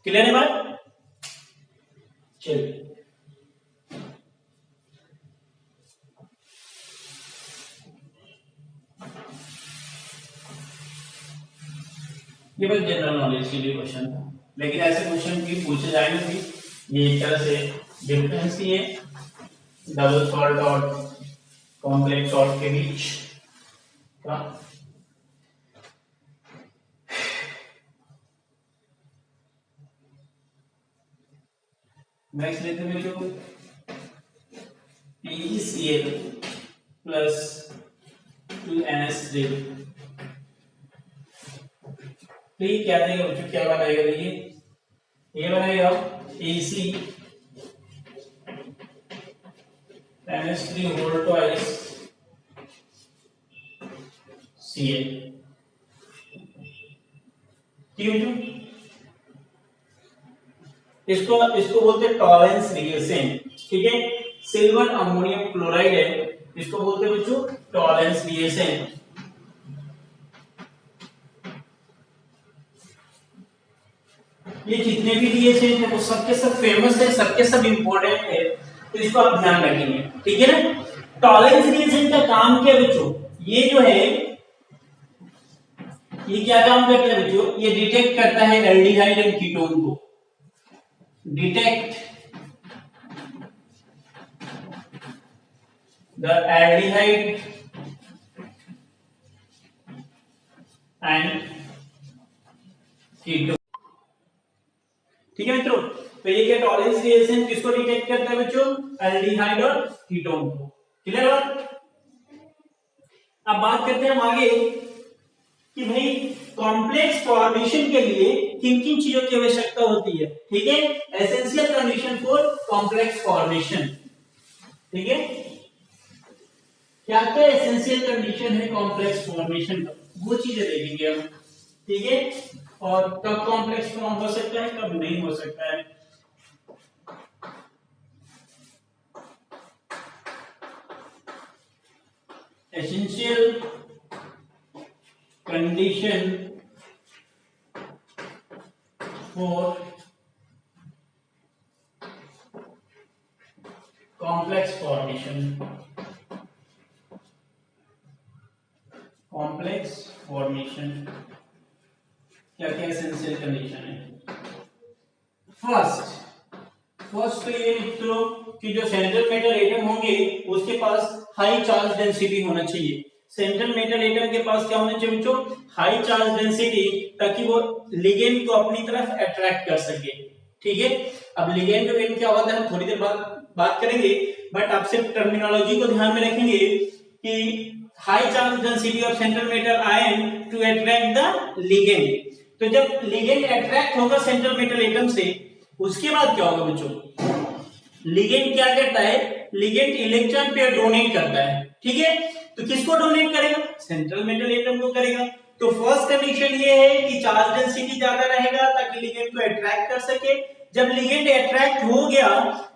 Clear है बात? चलिए, ये बस जनरल नॉलेज के लिए क्वेश्चन था, लेकिन ऐसे क्वेश्चन भी पूछे जाएंगे भी। ये एक तरह से डिफरेंस ही है डबल सॉल्ट और कॉम्प्लेक्स सॉल्ट के बीच का। नेक्स्ट लेते हैं जो PeCl प्लस 2NH3, तो ये क्या देगा बच्चों? क्या बनाएगा? ये बनाएगा AC NH3 whole twice Cl। ठीक है, इसको बोलते हैं टॉलेंस रिएजेंट। ठीक है, सिल्वर अमोनियम क्लोराइड है, इसको बोलते हैं बच्चों टॉलेंस रिएजेंट। ये जितने भी रिएजेंट हैं वो सबके सब फेमस है, सबके सब इंपॉर्टेंट है, तो इसको आप ध्यान रखेंगे। ठीक है ना? टॉलेंस रिएजेंट का काम क्या है बच्चों? ये जो है ये क्या काम करता है बच्चों? ये डिटेक्ट करता है एल्डिहाइड एंड कीटोन को। Detect the aldehyde and ketone. ठीक है मित्रों, तो ये क्या टॉलेंस रिएक्शन किसको डिटेक्ट करता है बच्चों? एल्डिहाइड और कीटोन को। क्लियर बात? अब बात करते हैं हम आगे कि भाई कॉम्प्लेक्स फॉर्मेशन के लिए किन किन चीजों की आवश्यकता होती है। ठीक है, essential condition for complex formation. ठीक है, क्या क्या एसेंशियल कंडीशन है कॉम्प्लेक्स फॉर्मेशन का, वो चीजें देखेंगे हम। ठीक है, और कब कॉम्प्लेक्स फॉर्म हो सकता है, कब नहीं हो सकता है। Essential condition for complex formation. Complex formation क्या क्या एसेंशियल कंडीशन है? फर्स्ट तो ये मित्रों कि जो सेंट्रल मेटल एटम होंगे उसके पास हाई चार्ज डेंसिटी होना चाहिए। सेंट्रल मेटल एटम के पास क्या होना चाहिए बच्चों? हाई चार्ज डेंसिटी, ताकि वो लिगेंड को अपनी तरफ अट्रैक्ट कर सके। ठीक है, अब लिगेंड वेन क्या होता है हम थोड़ी देर बाद बात करेंगे, बट आप सिर्फ टर्मिनोलॉजी को ध्यान में रखेंगे कि high charge density of central metal ion to attract the ligand. तो जब लिगेंड अट्रैक्ट होगा सेंट्रल मेटल एटम से, उसके बाद क्या होगा बच्चों, लिगेंड क्या करता है, लिगेंड इलेक्ट्रॉन पेयर डोनेट करता है, ठीक है। तो किसको डोनेट करेगा, सेंट्रल मेटल एटम को करेगा। तो फर्स्ट कंडीशन ये है कि चार्ज डेंसिटी ज्यादा रहेगा ताकि लिगेंड को अट्रैक्ट कर सके। जब लिगेंड अट्रैक्ट हो गया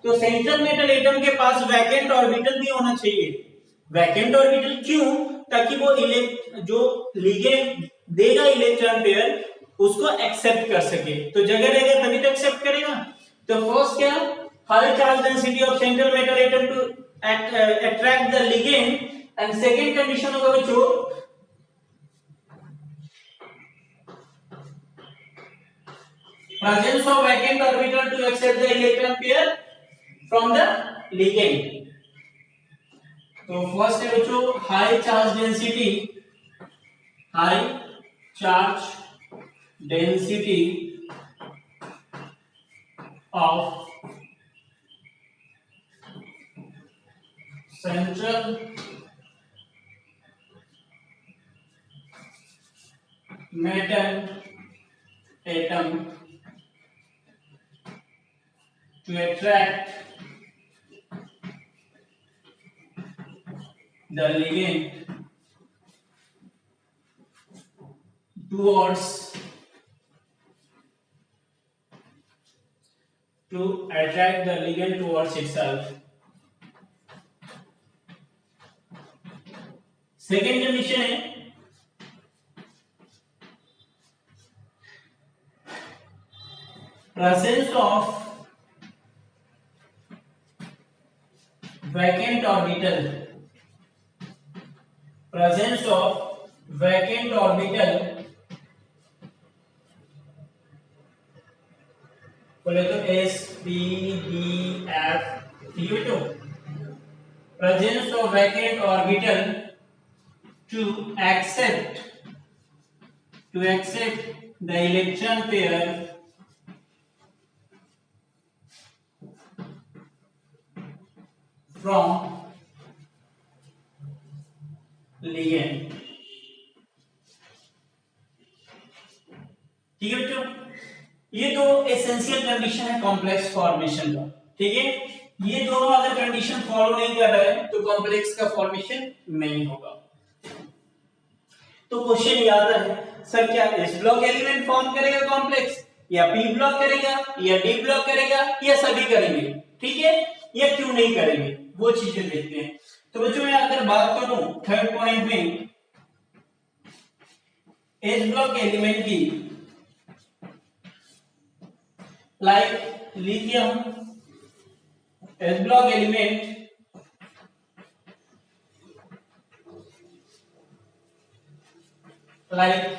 तो सेंट्रल मेटल एटम के पास वैकेंट ऑर्बिटल भी होना चाहिए। वैकेंट ऑर्बिटल क्यों, ताकि वो जो लिगेंड देगा इलेक्ट्रॉन पेयर उसको एक्सेप्ट कर सके। तो जगह रहेगा तभी तो एक्सेप्ट करेगा। तो फर्स्ट क्या, high charge density of central metal atom to attract the ligand, and second condition होगा बच्चों presence of vacant orbital to accept the electron pair from the ligand। तो फर्स्ट है बच्चों high charge density, high charge density of central metal atom to attract the ligand towards itself। Second condition है presence of vacant orbital, presence of vacant orbital, बोले तो S P D F, ठीक है तो presence of vacant orbital to accept the electron pair from ligand, ठीक है बच्चों। ये दो एसेंशियल कंडीशन है कॉम्प्लेक्स फॉर्मेशन का, ठीक है। ये दोनों अगर कंडीशन फॉलो नहीं कर रहे हैं तो कॉम्प्लेक्स का फॉर्मेशन नहीं होगा। तो क्वेश्चन ये आता है सर क्या एस ब्लॉक एलिमेंट फॉर्म करेगा कॉम्प्लेक्स, या पी ब्लॉक करेगा, या डी ब्लॉक करेगा, या सभी करेंगे, ठीक है, या क्यों नहीं करेंगे, वो चीजें देखते हैं। तो बच्चों मैं अगर बात करूं थर्ड पॉइंट में एस ब्लॉक एलिमेंट की, like lithium S block element like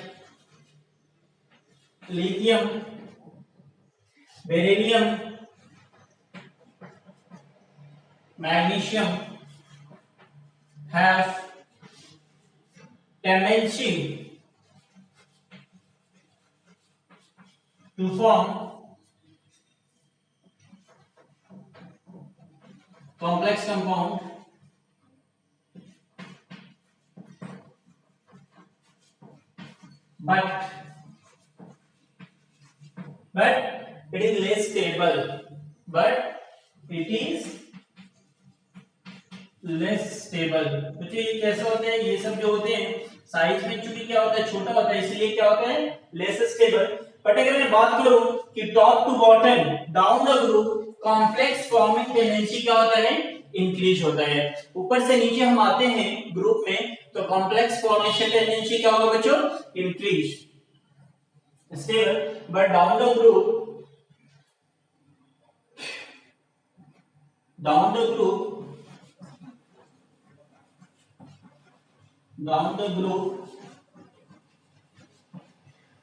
lithium, beryllium, magnesium have tendency to form complex compound but it is less stable, बच्चों ये कैसे होते हैं, ये सब जो होते हैं साइज में चूंकि क्या होता है छोटा होता है इसलिए क्या होता है लेस स्टेबल। बट अगर मैं बात करूं कि top to bottom down the group complex forming tendency क्या होता है इंक्रीज होता है। ऊपर से नीचे हम आते हैं ग्रुप में तो कॉम्प्लेक्स फॉर्मेशन टेंडेंसी क्या होगा बच्चों increase stable, but down the group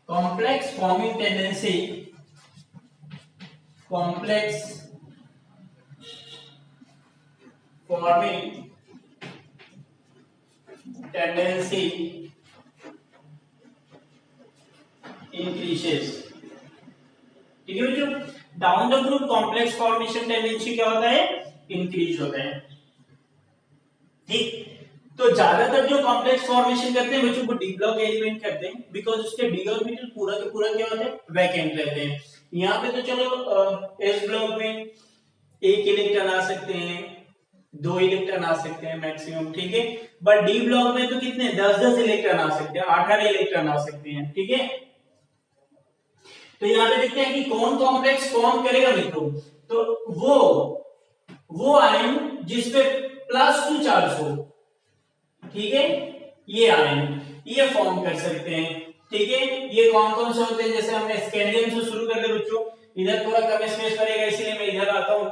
complex forming tendency increases, ठीक है बच्चों। Down the group complex formation tendency क्या होता है इंक्रीज होता है, ठीक। तो ज्यादातर जो कॉम्प्लेक्स फॉर्मेशन करते हैं बच्चों को डी ब्लॉक एलिमेंट करते हैं बिकॉज उसके डी ऑर्बिटल पूरा के पूरा क्या होता है वैकेंट रहते हैं। यहाँ पे तो चलो एस ब्लॉक में एक इलेक्ट्रॉन आ सकते हैं, दो इलेक्ट्रॉन आ सकते हैं मैक्सिमम, ठीक है। बट डी ब्लॉक में तो कितने 10-10 इलेक्ट्रॉन आ सकते हैं, 18 इलेक्ट्रॉन आ सकते हैं, ठीक है। तो यहाँ पे देखते हैं कि कौन कॉम्प्लेक्स फॉर्म करेगा मित्रों। तो वो आयन जिसपे +2 चार्ज हो, ठीक है, ये आयन ये फॉर्म कर सकते हैं, ठीक है। ये कौन कौन से होते हैं, जैसे हमने स्कैंडियम से शुरू कर दिया बच्चों, इधर थोड़ा कम स्पेस पड़ेगा इसलिए मैं इधर आता हूं।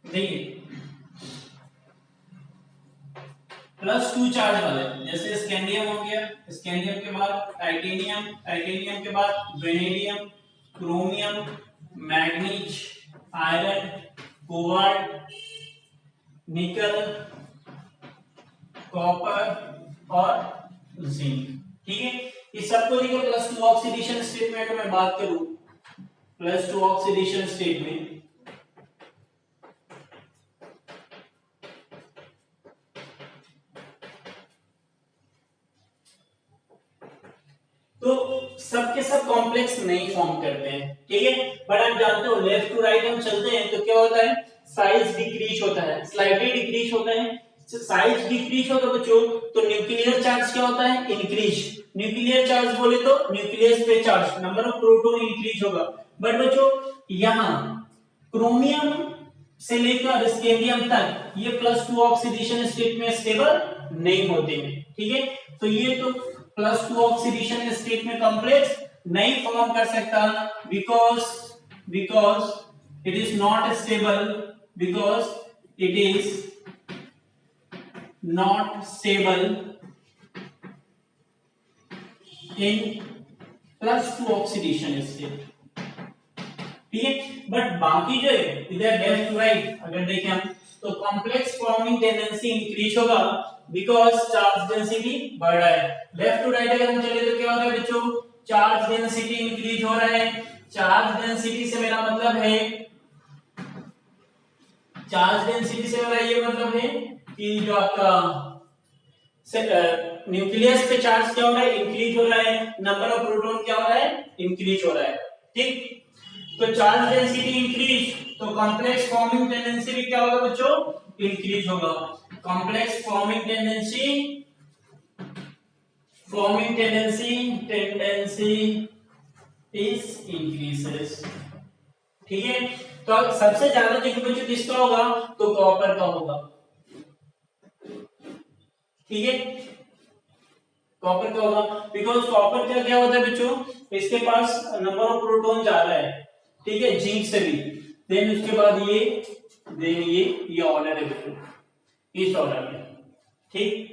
देखिए +2 चार्ज वाले जैसे स्कैंडियम हो गया, स्कैंडियम के बाद टाइटेनियम, टाइटेनियम के बाद vanadium, chromium, manganese, iron, cobalt, निकल, कॉपर और जिंक, ठीक है। इस सबको लेकर +2 ऑक्सीडेशन स्टेट में अगर मैं बात करूं, +2 ऑक्सीडेशन स्टेट में तो सब के सब कॉम्प्लेक्स नहीं फॉर्म करते हैं, ठीक है। बट आप जानते हो लेफ्ट टू राइट हम चलते हैं तो क्या होता है, साइज डिक्रीज होता है, स्लाइटली डिक्रीज होता है। साइज डिक्रीज होता है बच्चों, तो न्यूक्लियर चार्ज क्या होता है, इंक्रीज। न्यूक्लियर चार्ज बोले तो न्यूक्लियस पे charge, number of proton increase होगा। बट बच्चों यहाँ क्रोमियम से लेकर स्कैंडियम तक ये +2 ऑक्सीडेशन स्टेट में स्टेबल नहीं होते हैं, ठीक है। तो ये तो +2 ऑक्सीडेशन स्टेट में कॉम्प्लेक्स नहीं फॉर्म कर सकता, because it is not stable, because it is not stable in +2 oxidation state, ठीक है। बट बाकी जो है इधर लेफ्ट टू राइट अगर देखें हम, तो कॉम्प्लेक्स फॉर्मिंग टेंडेंसी इंक्रीज होगा बिकॉज चार्ज डेंसिटी बढ़ रहा है। लेफ्ट टू राइट अगर हम चले तो क्या हो रहा है बच्चों, चार्ज डेंसिटी इंक्रीज हो रहा है। चार्ज डेंसिटी से मेरा मतलब है, चार्ज डेंसिटी से मेरा ये मतलब है कि जो आपका न्यूक्लियस पे चार्ज क्या हो रहा है, इंक्रीज हो रहा है, नंबर ऑफ प्रोटॉन क्या हो रहा है, इंक्रीज हो रहा है, ठीक। तो चार्ज डेंसिटी इंक्रीज तो कॉम्प्लेक्स फॉर्मिंग टेंडेंसी भी क्या होगा बच्चों, इंक्रीज होगा। Complex forming tendency is increases, ठीक है। तो सबसे ज्यादा देखो बच्चों किसका होगा, तो कॉपर का होगा, ठीक है। कॉपर का होगा बिकॉज कॉपर का क्या होता है बच्चों, इसके पास नंबर ऑफ प्रोटॉन ज्यादा है, ठीक है, जिंक से भी। देन उसके बाद ये, देन ये ऑर्डर है बच्चों, इस ऑर्डर में, ठीक।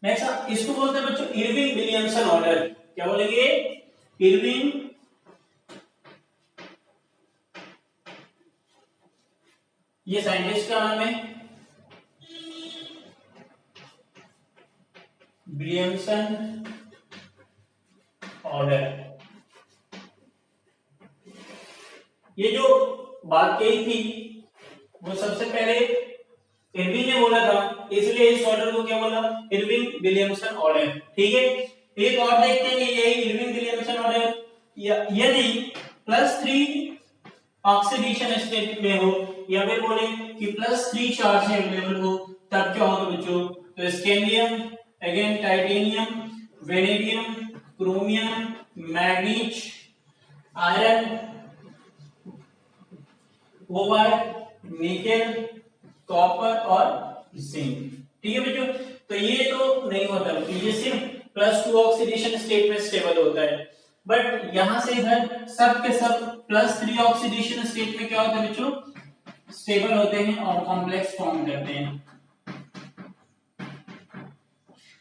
नेक्स्ट इसको बोलते हैं बच्चों इरविन विलियमसन ऑर्डर, क्या बोलेंगे, इरविन ये साइंटिस्ट का नाम है, विलियमसन ऑर्डर। ये जो बात कही थी वो सबसे पहले इरविन ने बोला था, इसलिए इस ऑर्डर को क्या बोला, इरविन विलियमसन ऑर्डर, ठीक है। एक और देखते हैं ये इरविन विलियमसन ऑर्डर, यदि +3 ऑक्सीडेशन स्टेट में हो या फिर बोले कि +3 चार्ज अवेलेबल हो, तब क्या होगा बच्चों, तो scandium, again titanium, vanadium, chromium, manganese, iron, cobalt, nickel, copper और जिंक, ठीक है बच्चों। तो ये तो नहीं होता, ये सिर्फ +2 ऑक्सीडेशन स्टेट में स्टेबल होता है। बट यहां से इधर सब के सब +3 ऑक्सीडेशन स्टेट में क्या होता है बच्चों, स्टेबल होते हैं और कॉम्प्लेक्स फॉर्म करते हैं।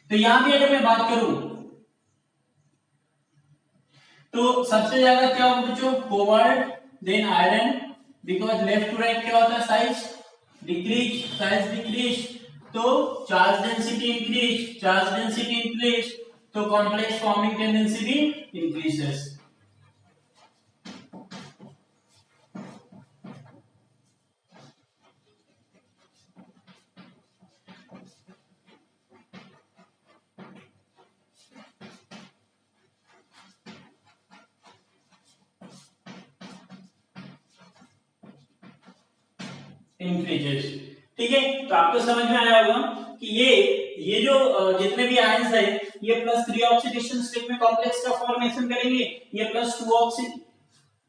तो यहां भी अगर मैं बात करूं तो सबसे ज्यादा क्या होगा बच्चों, cobalt, then iron, because left to right क्या होता है साइज, डिक्रीज, साइज डिक्रीज तो charge density increase, charge density increase तो कॉम्प्लेक्स फॉर्मिंग टेंडेंसी भी इंक्रीजेस। इंक्रीजेस, ठीक है। तो आपको समझ में आया होगा कि ये जो जितने भी आयंस है ये +3 ऑक्सीडेशन स्टेट में कॉम्प्लेक्स का फॉर्मेशन करेंगे, ये +2 ऑक्सी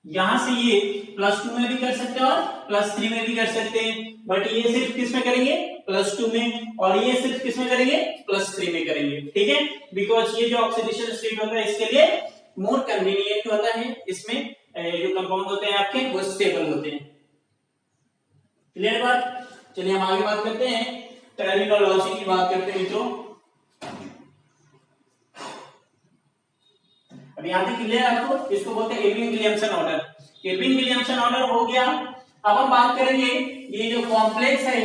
यहां से ये +2 में भी कर सकते हैं और +3 में भी कर सकते हैं, बट ये सिर्फ किस में करेंगे, +2 में, और ये सिर्फ किस में करेंगे, +3 में करेंगे, ठीक है। बिकॉज ये जो ऑक्सीडेशन स्टेट होता है इसके लिए मोर कन्वीनियंट होता है, इसमें जो कंपाउंड होते हैं आपके वो स्टेबल होते हैं। क्लियर बात। चलिए हम आगे बात करते हैं, टर्मिनोलॉजी की बात करते हैं मित्रों। अब यहां तक क्लियर है आपको, इसको बोलते हैं Irwin Williamson order. Irwin Williamson order हो गया। अब हम बात करेंगे ये जो कॉम्प्लेक्स है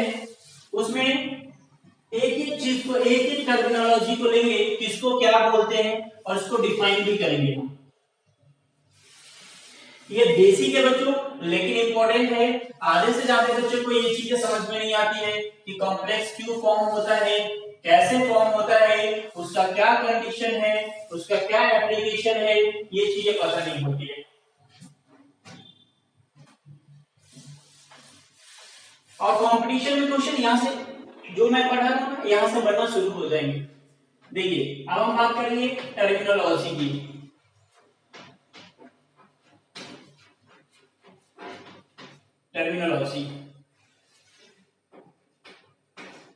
उसमें एक एक चीज को, एक एक टर्मिनोलॉजी को लेंगे, किसको क्या बोलते हैं और इसको डिफाइन भी करेंगे हम। ये बेसिक है बच्चों लेकिन इंपॉर्टेंट है। आधे से ज्यादा बच्चों को ये चीजें समझ में नहीं आती है कि कॉम्प्लेक्स क्यों फॉर्म होता है, कैसे फॉर्म होता है, उसका क्या कंडीशन है, उसका क्या एप्लीकेशन है, ये चीजें पता नहीं होती है। और कंपटीशन में क्वेश्चन यहां से जो मैं पढ़ा रहा हूं यहां से बनना शुरू हो जाएंगे। देखिए अब हम बात करेंगे टर्मिनोलॉजी की। टर्मिनोलॉजी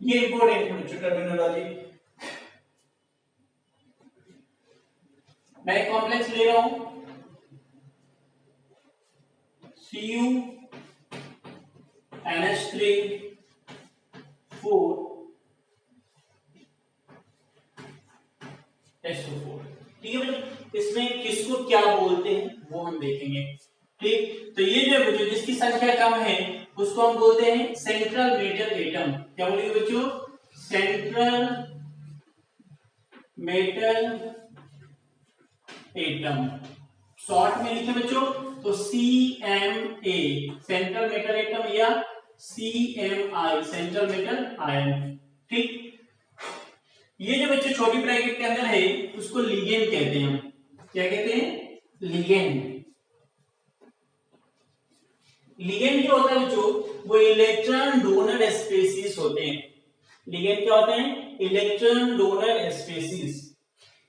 ये इंपॉर्टेंट है बच्चों, टर्मिनोलॉजी। मैं एक कॉम्प्लेक्स ले रहा हूं Cu NH3 4 SO4, ठीक है बच्चों। इसमें किसको क्या बोलते हैं वो हम देखेंगे, ठीक। तो ये जो बच्चों जिसकी संख्या कम है उसको हम बोलते हैं सेंट्रल मेटल एटम। क्या बोलेंगे बच्चों, सेंट्रल मेटल एटम। शॉर्ट में लिखे बच्चों तो CMA सेंट्रल मेटल एटम या CMI सेंट्रल मेटल आयन, ठीक। ये जो बच्चे छोटी ब्रैकेट के अंदर है उसको लिगेंड कहते हैं हम। क्या कहते हैं, लिगेंड। लिगेंड जो होता है बच्चों वो इलेक्ट्रॉन डोनर स्पेसीज होते हैं। लिगेंड क्या होते हैं, इलेक्ट्रॉन डोनर स्पेसीज।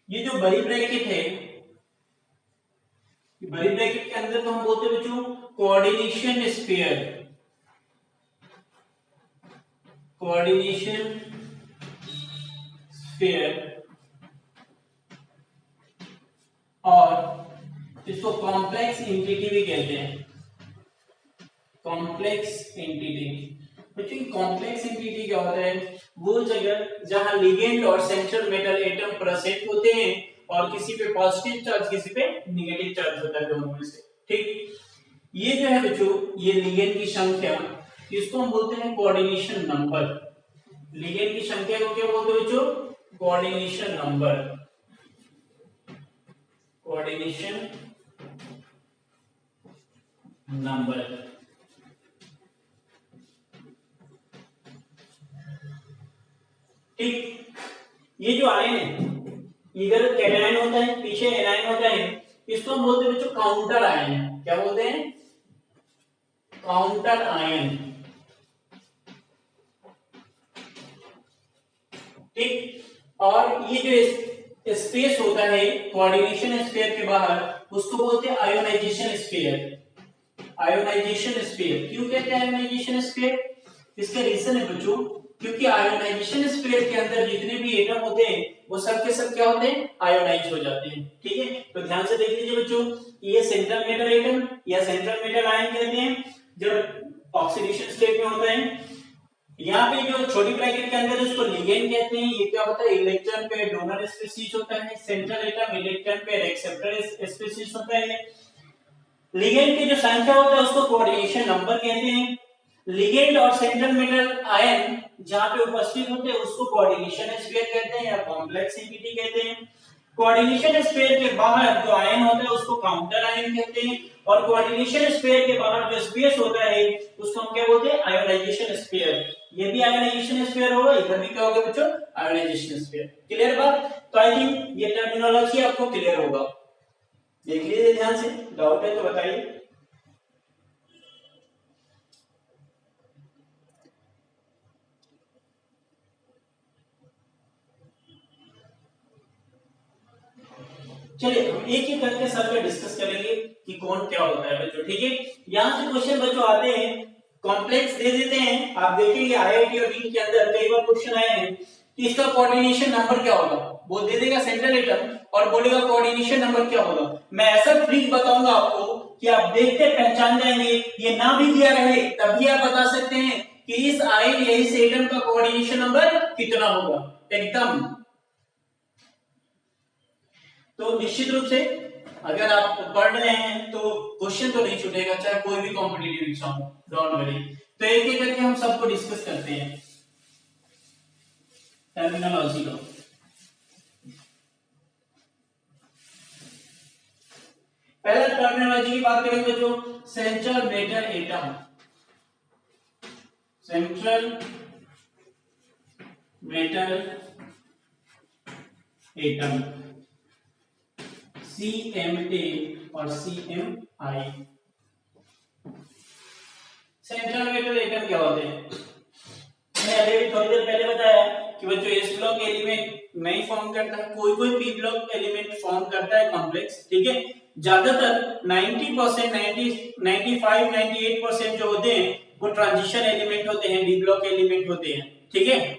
ये जो बड़ी ब्रैकेट है, बड़ी ब्रैकेट के अंदर तो हम बोलते हैं बच्चों कोऑर्डिनेशन स्फीयर, कोऑर्डिनेशन स्फीयर, और इसको कॉम्प्लेक्स एंटिटी भी कहते हैं, कॉम्प्लेक्स एंटिटी। बच्चों कॉम्प्लेक्स एंटिटी क्या होता है, वो जगह जहां लिगेंड और सेंट्रल मेटल एटम प्रेजेंट होते हैं और किसी पे पॉजिटिव चार्ज किसी पे नेगेटिव चार्ज होता है, दोनों में से, ठीक। ये जो है बच्चों ये लिगेंड की संख्या, इसको हम बोलते हैं कोऑर्डिनेशन नंबर। लिगेंड की संख्या को क्या बोलते हैं बच्चों, कोऑर्डिनेशन नंबर, कोऑर्डिनेशन नंबर, ठीक। ये जो आयन है इधर कैटायन होता है पीछे एनायन होता है, इसको हम बोलते हैं बच्चों काउंटर आयन। क्या बोलते हैं, काउंटर आयन, ठीक। और ये जो स्पेस होता है कोऑर्डिनेशन स्फीयर के बाहर उसको बोलते हैं आयोनाइजेशन स्फीयर। आयोनाइजेशन स्फीयर क्यों कहते हैं आयोनाइजेशन स्फीयर, इसका रीजन है बच्चों क्योंकि आयोनाइजेशन स्फीयर के अंदर जितने भी एटम होते हैं वो सब के सब क्या होते हैं, आयोनाइज हो जाते हैं, ठीक है। तो ध्यान से देख लीजिए बच्चों, ये सेंट्रल मेटल एटम या सेंट्रल मेटल आयन कहते हैं जब ऑक्सीडेशन स्टेट में होता है। यहाँ पे जो छोटी ब्रैकेट के अंदर उसको लिगेंड कहते हैं। ये क्या होता है, इलेक्ट्रॉन पे डोनर स्पीशीज होता है, सेंट्रल एटम इलेक्ट्रॉन पे एक्सेप्टर स्पीशीज होता है। लिगेंड की जो संख्या होता है उसको कोऑर्डिनेशन नंबर कहते हैं। लिगेंड और सेंट्रल मेटल आयन जहां पे उपस्थित होते हैं उसको कोऑर्डिनेशन स्फीयर कहते हैं या कॉम्प्लेक्स एंटिटी कहते हैं। कोऑर्डिनेशन स्फीयर के बाहर जो आयन होता है उसको काउंटर आयन कहते हैं, और कोऑर्डिनेशन स्फीयर के बाहर जो स्पेस होता है उसको हम क्या बोलते हैं, आयोनाइजेशन स्फीयर। ये भी आयोनाइजेशन स्फीयर होगा, इधर भी क्या होगा बच्चों, आयोनाइजेशन स्फीयर। क्लियर बात? तो आई थिंक ये टर्मिनोलॉजी आपको क्लियर होगा। देख लीजिए ध्यान से, डाउट है तो बताइए। चलिए हम एक एक करके सर पे डिस्कस करेंगे कि कौन क्या होता है बच्चों, ठीक है। यहाँ से क्वेश्चन बच्चों आते हैं, कॉम्प्लेक्स दे देते हैं, आप देखेंगे आईआईटी और नीट के अंदर कई बार क्वेश्चन आए हैं कि इसका कोऑर्डिनेशन नंबर क्या होगा, वो दे देगा सेंट्रल एटम और बोलेगा कोऑर्डिनेशन नंबर क्या होगा। मैं ऐसा ट्रिक बताऊंगा आपको कि आप देखते पहचान जाएंगे, ये ना भी दिया रहे तब भी आप बता सकते हैं कि इस आयन या इस एटम का कोऑर्डिनेशन नंबर कितना होगा एकदम। तो निश्चित रूप से अगर आप पढ़ रहे हैं तो क्वेश्चन तो नहीं छूटेगा, चाहे कोई भी कॉम्पिटिटिव एग्जाम हो, डोंट वरी। तो एक एक करके हम सबको डिस्कस करते हैं टर्मिनोलॉजी को। पहला टर्मिनोलॉजी की बात करेंगे जो central metal atom, central metal atom CMA और CMI। सेंट्रल मेटल एटम क्या होते हैं, मैंने अभी थोड़ी देर पहले बताया कि बच्चों एस ब्लॉक एलिमेंट नहीं फॉर्म करता है, कोई कोई पी ब्लॉक एलिमेंट फॉर्म करता है कॉम्प्लेक्स, ठीक है। ज्यादातर 90%, 95, 98% जो होते हैं वो ट्रांजिशन एलिमेंट होते हैं, डी ब्लॉक एलिमेंट होते हैं, ठीक है।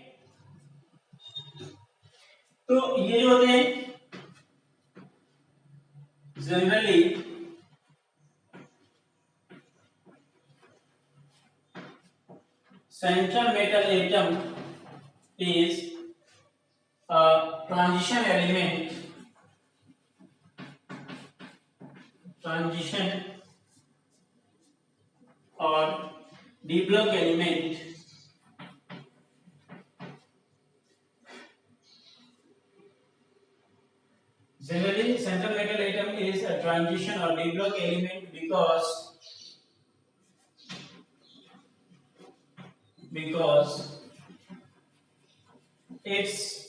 तो ये जो होते हैं generally central metal atom is a transition element, transition or d block element generally central metal atom is a transition or d block element because its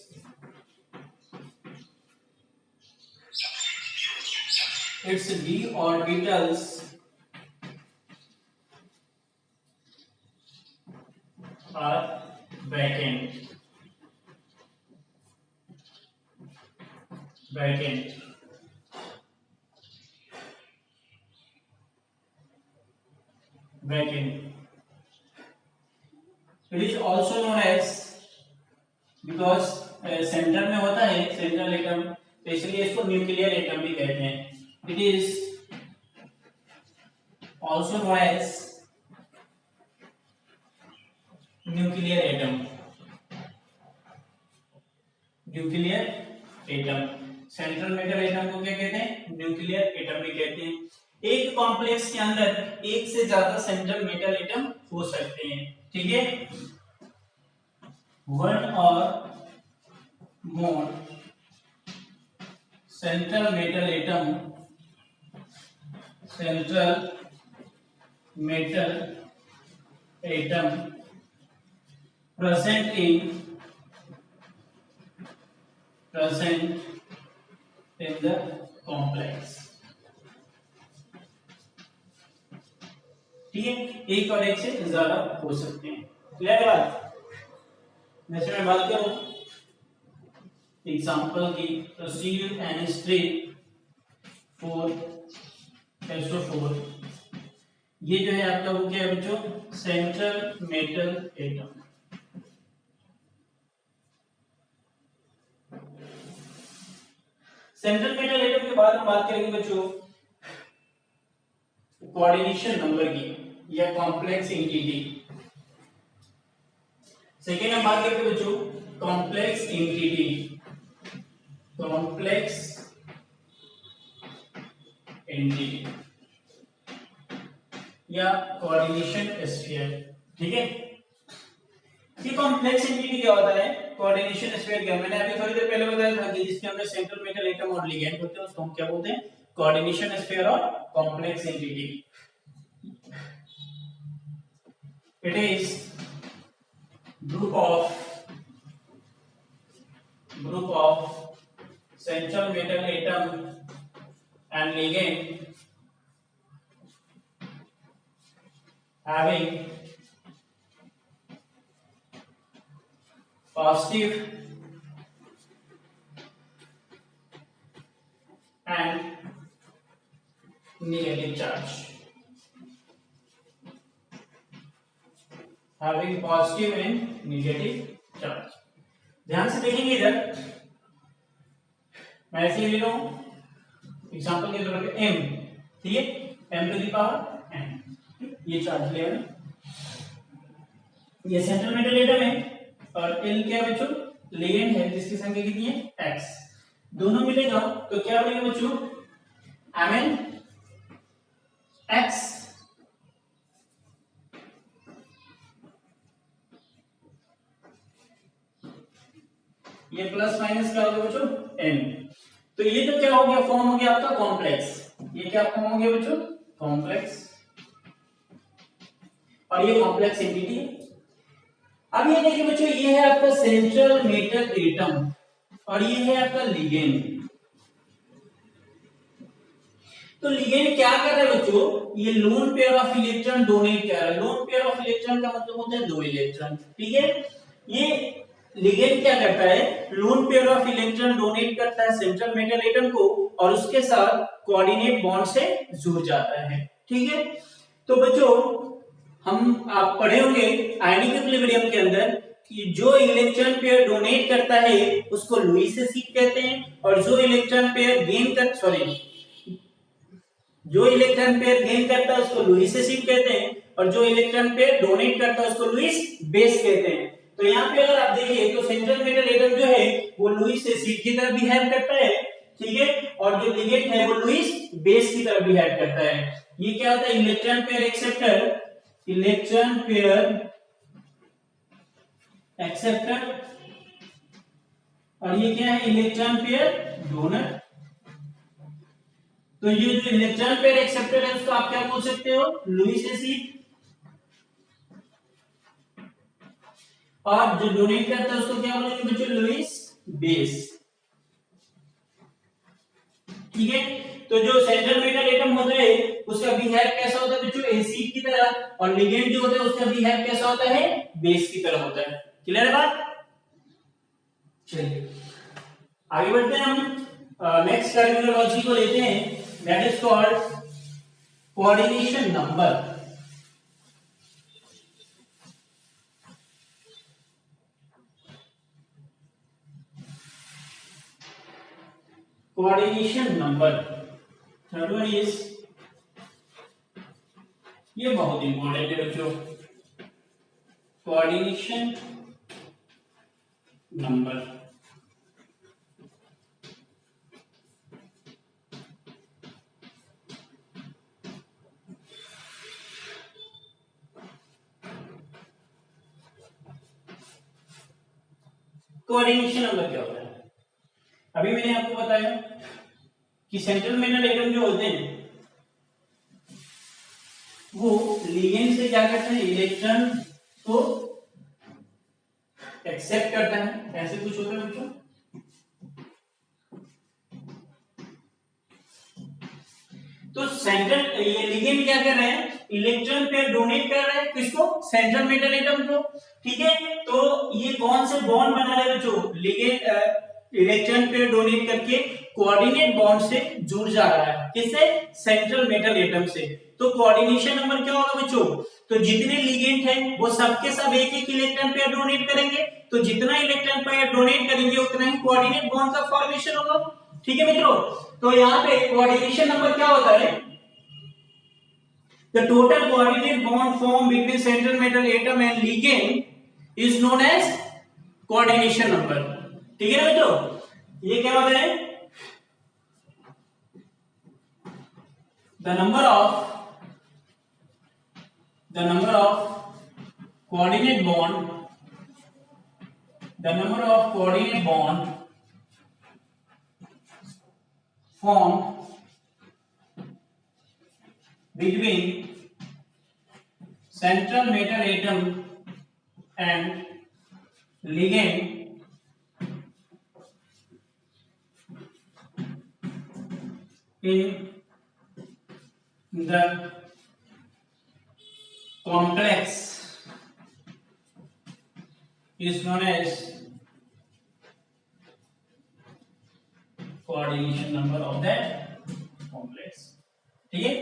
d orbitals are vacant, It is also known as, because centre में होता है सेंट्रल एटम तो इसलिए इसको न्यूक्लियर एटम भी कहते हैं। It is also known as nuclear atom, central metal atom को क्या कहते हैं, न्यूक्लियर एटम भी कहते हैं। एक कॉम्प्लेक्स के अंदर एक से ज्यादा सेंट्रल मेटल एटम हो सकते हैं, ठीक है। One or more central metal atom present in the complex, ठीक है। एक और एक से ज्यादा हो सकते हैं, क्लियर बात। जैसे मैं बात करूं एग्जांपल की, तो CuNH3 4SO4, ये जो है आपका वो क्या है बच्चों, central metal atom. Central metal atom के बाद हम बात करेंगे बच्चों कोऑर्डिनेशन नंबर की या कॉम्प्लेक्स एंटिटी। सेकेंड हम बात करेंगे बच्चों कॉम्प्लेक्स एंटिटी या कोऑर्डिनेशन स्फीयर, ठीक है। ये कॉम्प्लेक्स एंटिटी क्या होता है, कोऑर्डिनेशन स्फीयर क्या, मैंने अभी थोड़ी देर पहले बताया था कि जिसके अंदर सेंट्रल मेटल एटम और लिगैंड होते हैं उसको हम क्या बोलते हैं, कोऑर्डिनेशन स्फीयर और complex entity. It is group of central metal atom and ligand having positive and negative charge, having positive and negative charge। ध्यान से देखेंगे इधर, मैं ऐसे ले रहा हूं एग्जांपल के तौर पे m, ठीक है, m to the power n, ये चार्ज ले रहे, ये सेंट्रल मेटल एटम है और l क्या है बच्चों, लिगेंड है जिसकी संख्या कितनी है x, दोनों मिलेगा तो क्या बनेगा बच्चों, Mn x। ये प्लस माइनस क्या होगा बच्चों, n। तो ये तो क्या हो गया, फॉर्म हो गया आपका कॉम्प्लेक्स, ये क्या फॉर्म हो गया बच्चों, कॉम्प्लेक्स, और ये कॉम्प्लेक्स एंटिटी है। अब ये देखिए बच्चों, ये है आपका सेंट्रल मेटल एटम और ये है आपका लिगेंड। तो लिगेंड क्या कर रहा है बच्चों, ये lone pair of electron donate कर रहा है। लोन पेयर ऑफ इलेक्ट्रॉन का मतलब होता है दो इलेक्ट्रॉन, ठीक है। ये लिगेंड क्या करता है, lone pair of electron donate करता है सेंट्रल मेटल एटम को और उसके साथ कोऑर्डिनेट बॉन्ड से जुड़ जाता है, ठीक है। तो बच्चों हम आप पढ़े होंगे आयनिक इक्विलिब्रियम के अंदर कि जो इलेक्ट्रॉन पेयर डोनेट करता है उसको लुईस एसिड कहते हैं और जो इलेक्ट्रॉन पेयर गेन कर जो इलेक्ट्रॉन पेयर गेन करता है उसको लुईस एसिड कहते हैं और जो इलेक्ट्रॉन पेयर डोनेट करता है उसको लुईस बेस कहते हैं। तो यहाँ पे अगर आप देखिए तो सेंट्रल मेटल एटम जो है वो लुईस एसिड की तरह बिहेव करता है, ठीक है, और जो लिगेंड है वो लुईस बेस की तरह बिहेव करता है। ये क्या होता है, electron pair acceptor, electron pair acceptor, और ये क्या है, इलेक्ट्रॉन पेयर डोनर। तो ये जो इलेक्ट्रॉन पेयर एक्सेप्टर है उसको आप क्या बोल सकते हो, लुईस एसिड, और जो डोनेट करता है उसको क्या बोलेंगे बच्चों, लुईस बेस, ठीक है। तो जो सेंट्रल मेटल एटम होता है उसका बिहेव कैसा होता है बच्चों, एसिड की तरह, और लिगेंड जो होता है उसका बिहेव कैसा होता है, बेस की तरह होता है। क्लियर है बात, चलिए आगे बढ़ते हैं। हम नेक्स्ट टर्मिनोलॉजी को लेते हैं, that is called coordination number. Coordination number, third one is, ये बहुत इंपॉर्टेंट है बच्चों, कोऑर्डिनेशन नंबर। कोऑर्डिनेशन नंबर क्या होता है, अभी मैंने आपको बताया कि सेंट्रल मेटल एटम जो होते हैं वो लिगेंड से क्या करते हैं, इलेक्ट्रॉन को एक्सेप्ट करता है, ऐसे कुछ होता है बच्चों। तो सेंट्रल ये लिगेंड क्या कर रहे हैं, इलेक्ट्रॉन पेयर डोनेट कर रहे हैं किसको, सेंट्रल मेटल एटम को, ठीक है। तो ये कौन से बॉन्ड बना रहे हैं बच्चों, लिगेंड इलेक्ट्रॉन पेयर डोनेट करके कोऑर्डिनेट बॉन्ड से जुड़ जा रहा है, किससे, सेंट्रल मेटल एटम से। तो कोऑर्डिनेशन नंबर क्या होगा बच्चों, तो जितने लिगेंड है वो सबके सब एक एक इलेक्ट्रॉन पेयर डोनेट करेंगे, तो जितना इलेक्ट्रॉन पेयर डोनेट करेंगे उतना ही कोऑर्डिनेट बॉन्ड का फॉर्मेशन होगा, ठीक है मित्रों। तो यहाँ पे कोऑर्डिनेशन नंबर क्या होता है, the total coordinate bond form between central metal atom and ligand is known as coordination number, ठीक है ना मित्रों। ये क्या होता है, the number of coordinate bond, the number of coordinate bond formed between central metal atom and ligand in the complex is known as coordination number of that complex. ठीक है,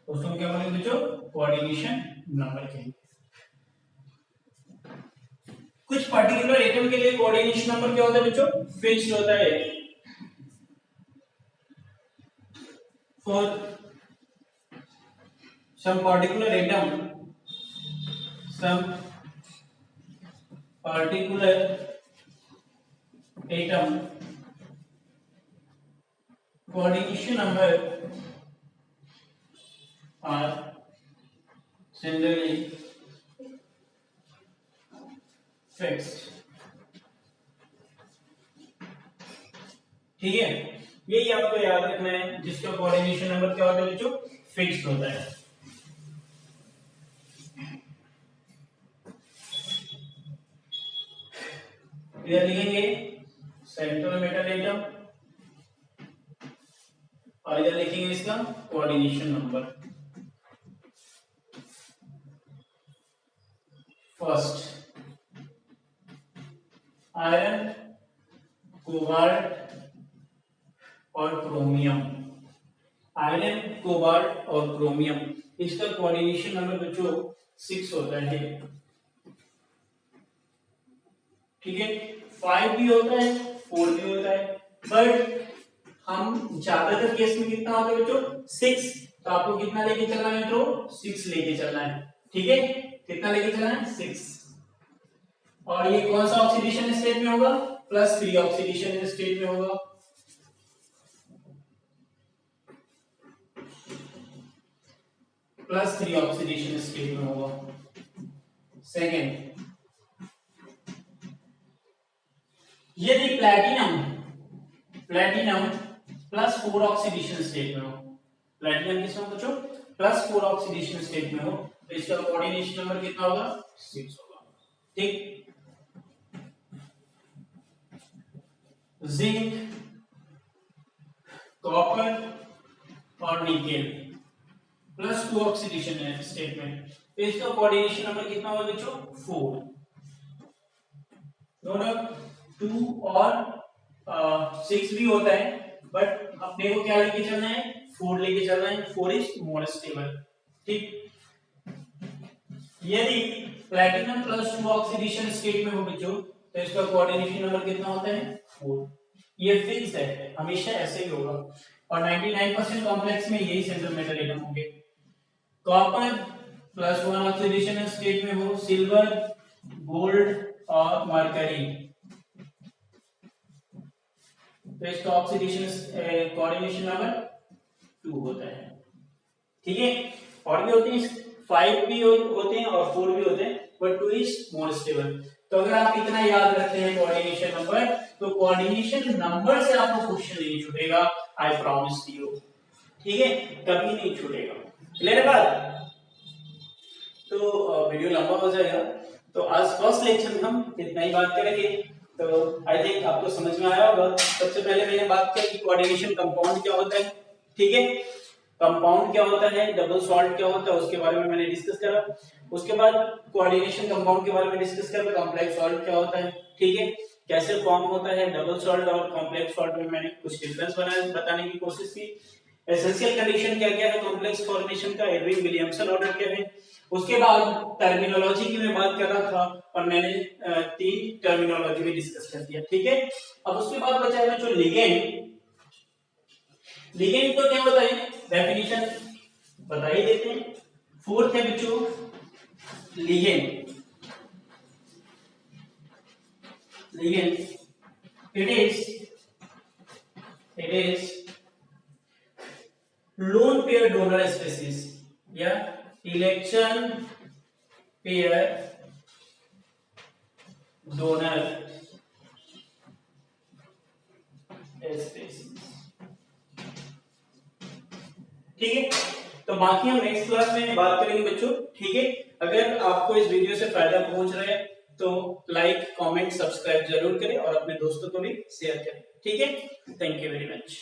उसको क्या बोलेंगे बच्चों? कोऑर्डिनेशन नंबर कहेंगे। कुछ पर्टिकुलर एटम के लिए कोऑर्डिनेशन नंबर क्या होता है बच्चों? फिक्स्ड होता है। For some particular atom coordination number are generally fixed। ठीक है, यही आपको याद रखना है, जिसका कोऑर्डिनेशन नंबर क्या होता है बच्चों? फिक्स्ड होता है। इधर लिखेंगे सेंट्रल मेटल एटम और इधर लिखेंगे इसका coordination number. First iron, cobalt और क्रोमियम। आयरन, कोबाल्ट और क्रोमियम, इसका कोऑर्डिनेशन नंबर बच्चों 6 होता है। ठीक है, 5 भी होता है, 4 भी होता है, बट हम ज्यादातर केस में कितना होता है बच्चों? 6। तो आपको कितना लेके चलना है तो 6 लेके चलना है। ठीक है, कितना लेके चलना है? 6। और ये कौन सा ऑक्सीडेशन स्टेट में होगा? +3 ऑक्सीडेशन स्टेट में होगा। +3 ऑक्सीडेशन स्टेट में होगा। सेकेंड, यदि प्लैटिनम +4 ऑक्सीडेशन स्टेट में हो, प्लैटिनम किसमें हो बच्चों? +4 ऑक्सीडेशन स्टेट में हो, तो इसका कोऑर्डिनेशन नंबर कितना होगा? 6 होगा। ठीक, जिंक, कॉपर और निकेल +2 ऑक्सीडेशन स्टेट में, तो इसका कोऑर्डिनेशन नंबर कितना होगा बच्चों? 4। दोनों 2 और 6 भी होता है, बट अपने को क्या लेके चलना है? 4 लेके चलना है। 4 इज मोर स्टेबल। ठीक, यदि प्लैटिनम +2 ऑक्सीडेशन स्टेट में हो बच्चों, तो इसका कोऑर्डिनेशन नंबर कितना होता है? 4। ये फिक्स है, हमेशा ऐसे ही होगा, और 99% कॉम्प्लेक्स में यही सेंट्रल मेटल एटम होंगे। कॉपर +1 ऑक्सीडेशन स्टेट में हो, सिल्वर, गोल्ड और मरकरी, तो इसका ऑक्सीडेशन कोऑर्डिनेशन नंबर 2 होता है। ठीक है, और भी होते हैं, 5 भी होते हैं और 4 भी होते हैं, बट 2 इज मोर स्टेबल। तो अगर आप इतना याद रखते हैं कोऑर्डिनेशन नंबर, तो कोऑर्डिनेशन नंबर से आपको क्वेश्चन नहीं छूटेगा, आई प्रॉमिस यू। ठीक है, कभी नहीं छूटेगा। क्लियर बात? तो वीडियो लंबा हो जाएगा, तो आज फर्स्ट लेक्चर में हम इतना ही बात करेंगे। तो आई थिंक आपको समझ में आया होगा। सबसे पहले मैंने बात किया कि कोऑर्डिनेशन कंपाउंड क्या होता है। ठीक है, कंपाउंड क्या होता है, डबल सॉल्ट क्या होता है, उसके बारे में मैंने डिस्कस करा। उसके बाद कोऑर्डिनेशन कंपाउंड के बारे में डिस्कस करा, कॉम्प्लेक्स सॉल्ट क्या होता है, ठीक है, कैसे फॉर्म होता है डबल सॉल्ट और कॉम्प्लेक्स सॉल्ट में मैंने कुछ डिफरेंस बताने की कोशिश की। एसेंशियल कंडीशन क्या क्या है कॉम्प्लेक्स फॉर्मेशन का, एडविन विलियमसन ऑर्डर क्या है। उसके बाद टर्मिनोलॉजी की मैं बात कर रहा था और मैंने 3 टर्मिनोलॉजी भी डिस्कस कर दिया। ठीक है, अब उसके बाद बचा है जो लिगेंड। लिगेंड तो क्या होता है, डेफिनेशन बता ही देते हैं। फोर्थ है बच्चों ligand. Ligand it is lone pair donor species या इलेक्ट्रॉन पेयर डोनर स्पीसीज। ठीक है, तो बाकी हम नेक्स्ट क्लास में बात करेंगे बच्चों। ठीक है, अगर आपको इस वीडियो से फायदा पहुंच रहा है तो लाइक, कमेंट, सब्सक्राइब जरूर करें और अपने दोस्तों को भी शेयर करें। ठीक है, थैंक यू वेरी मच।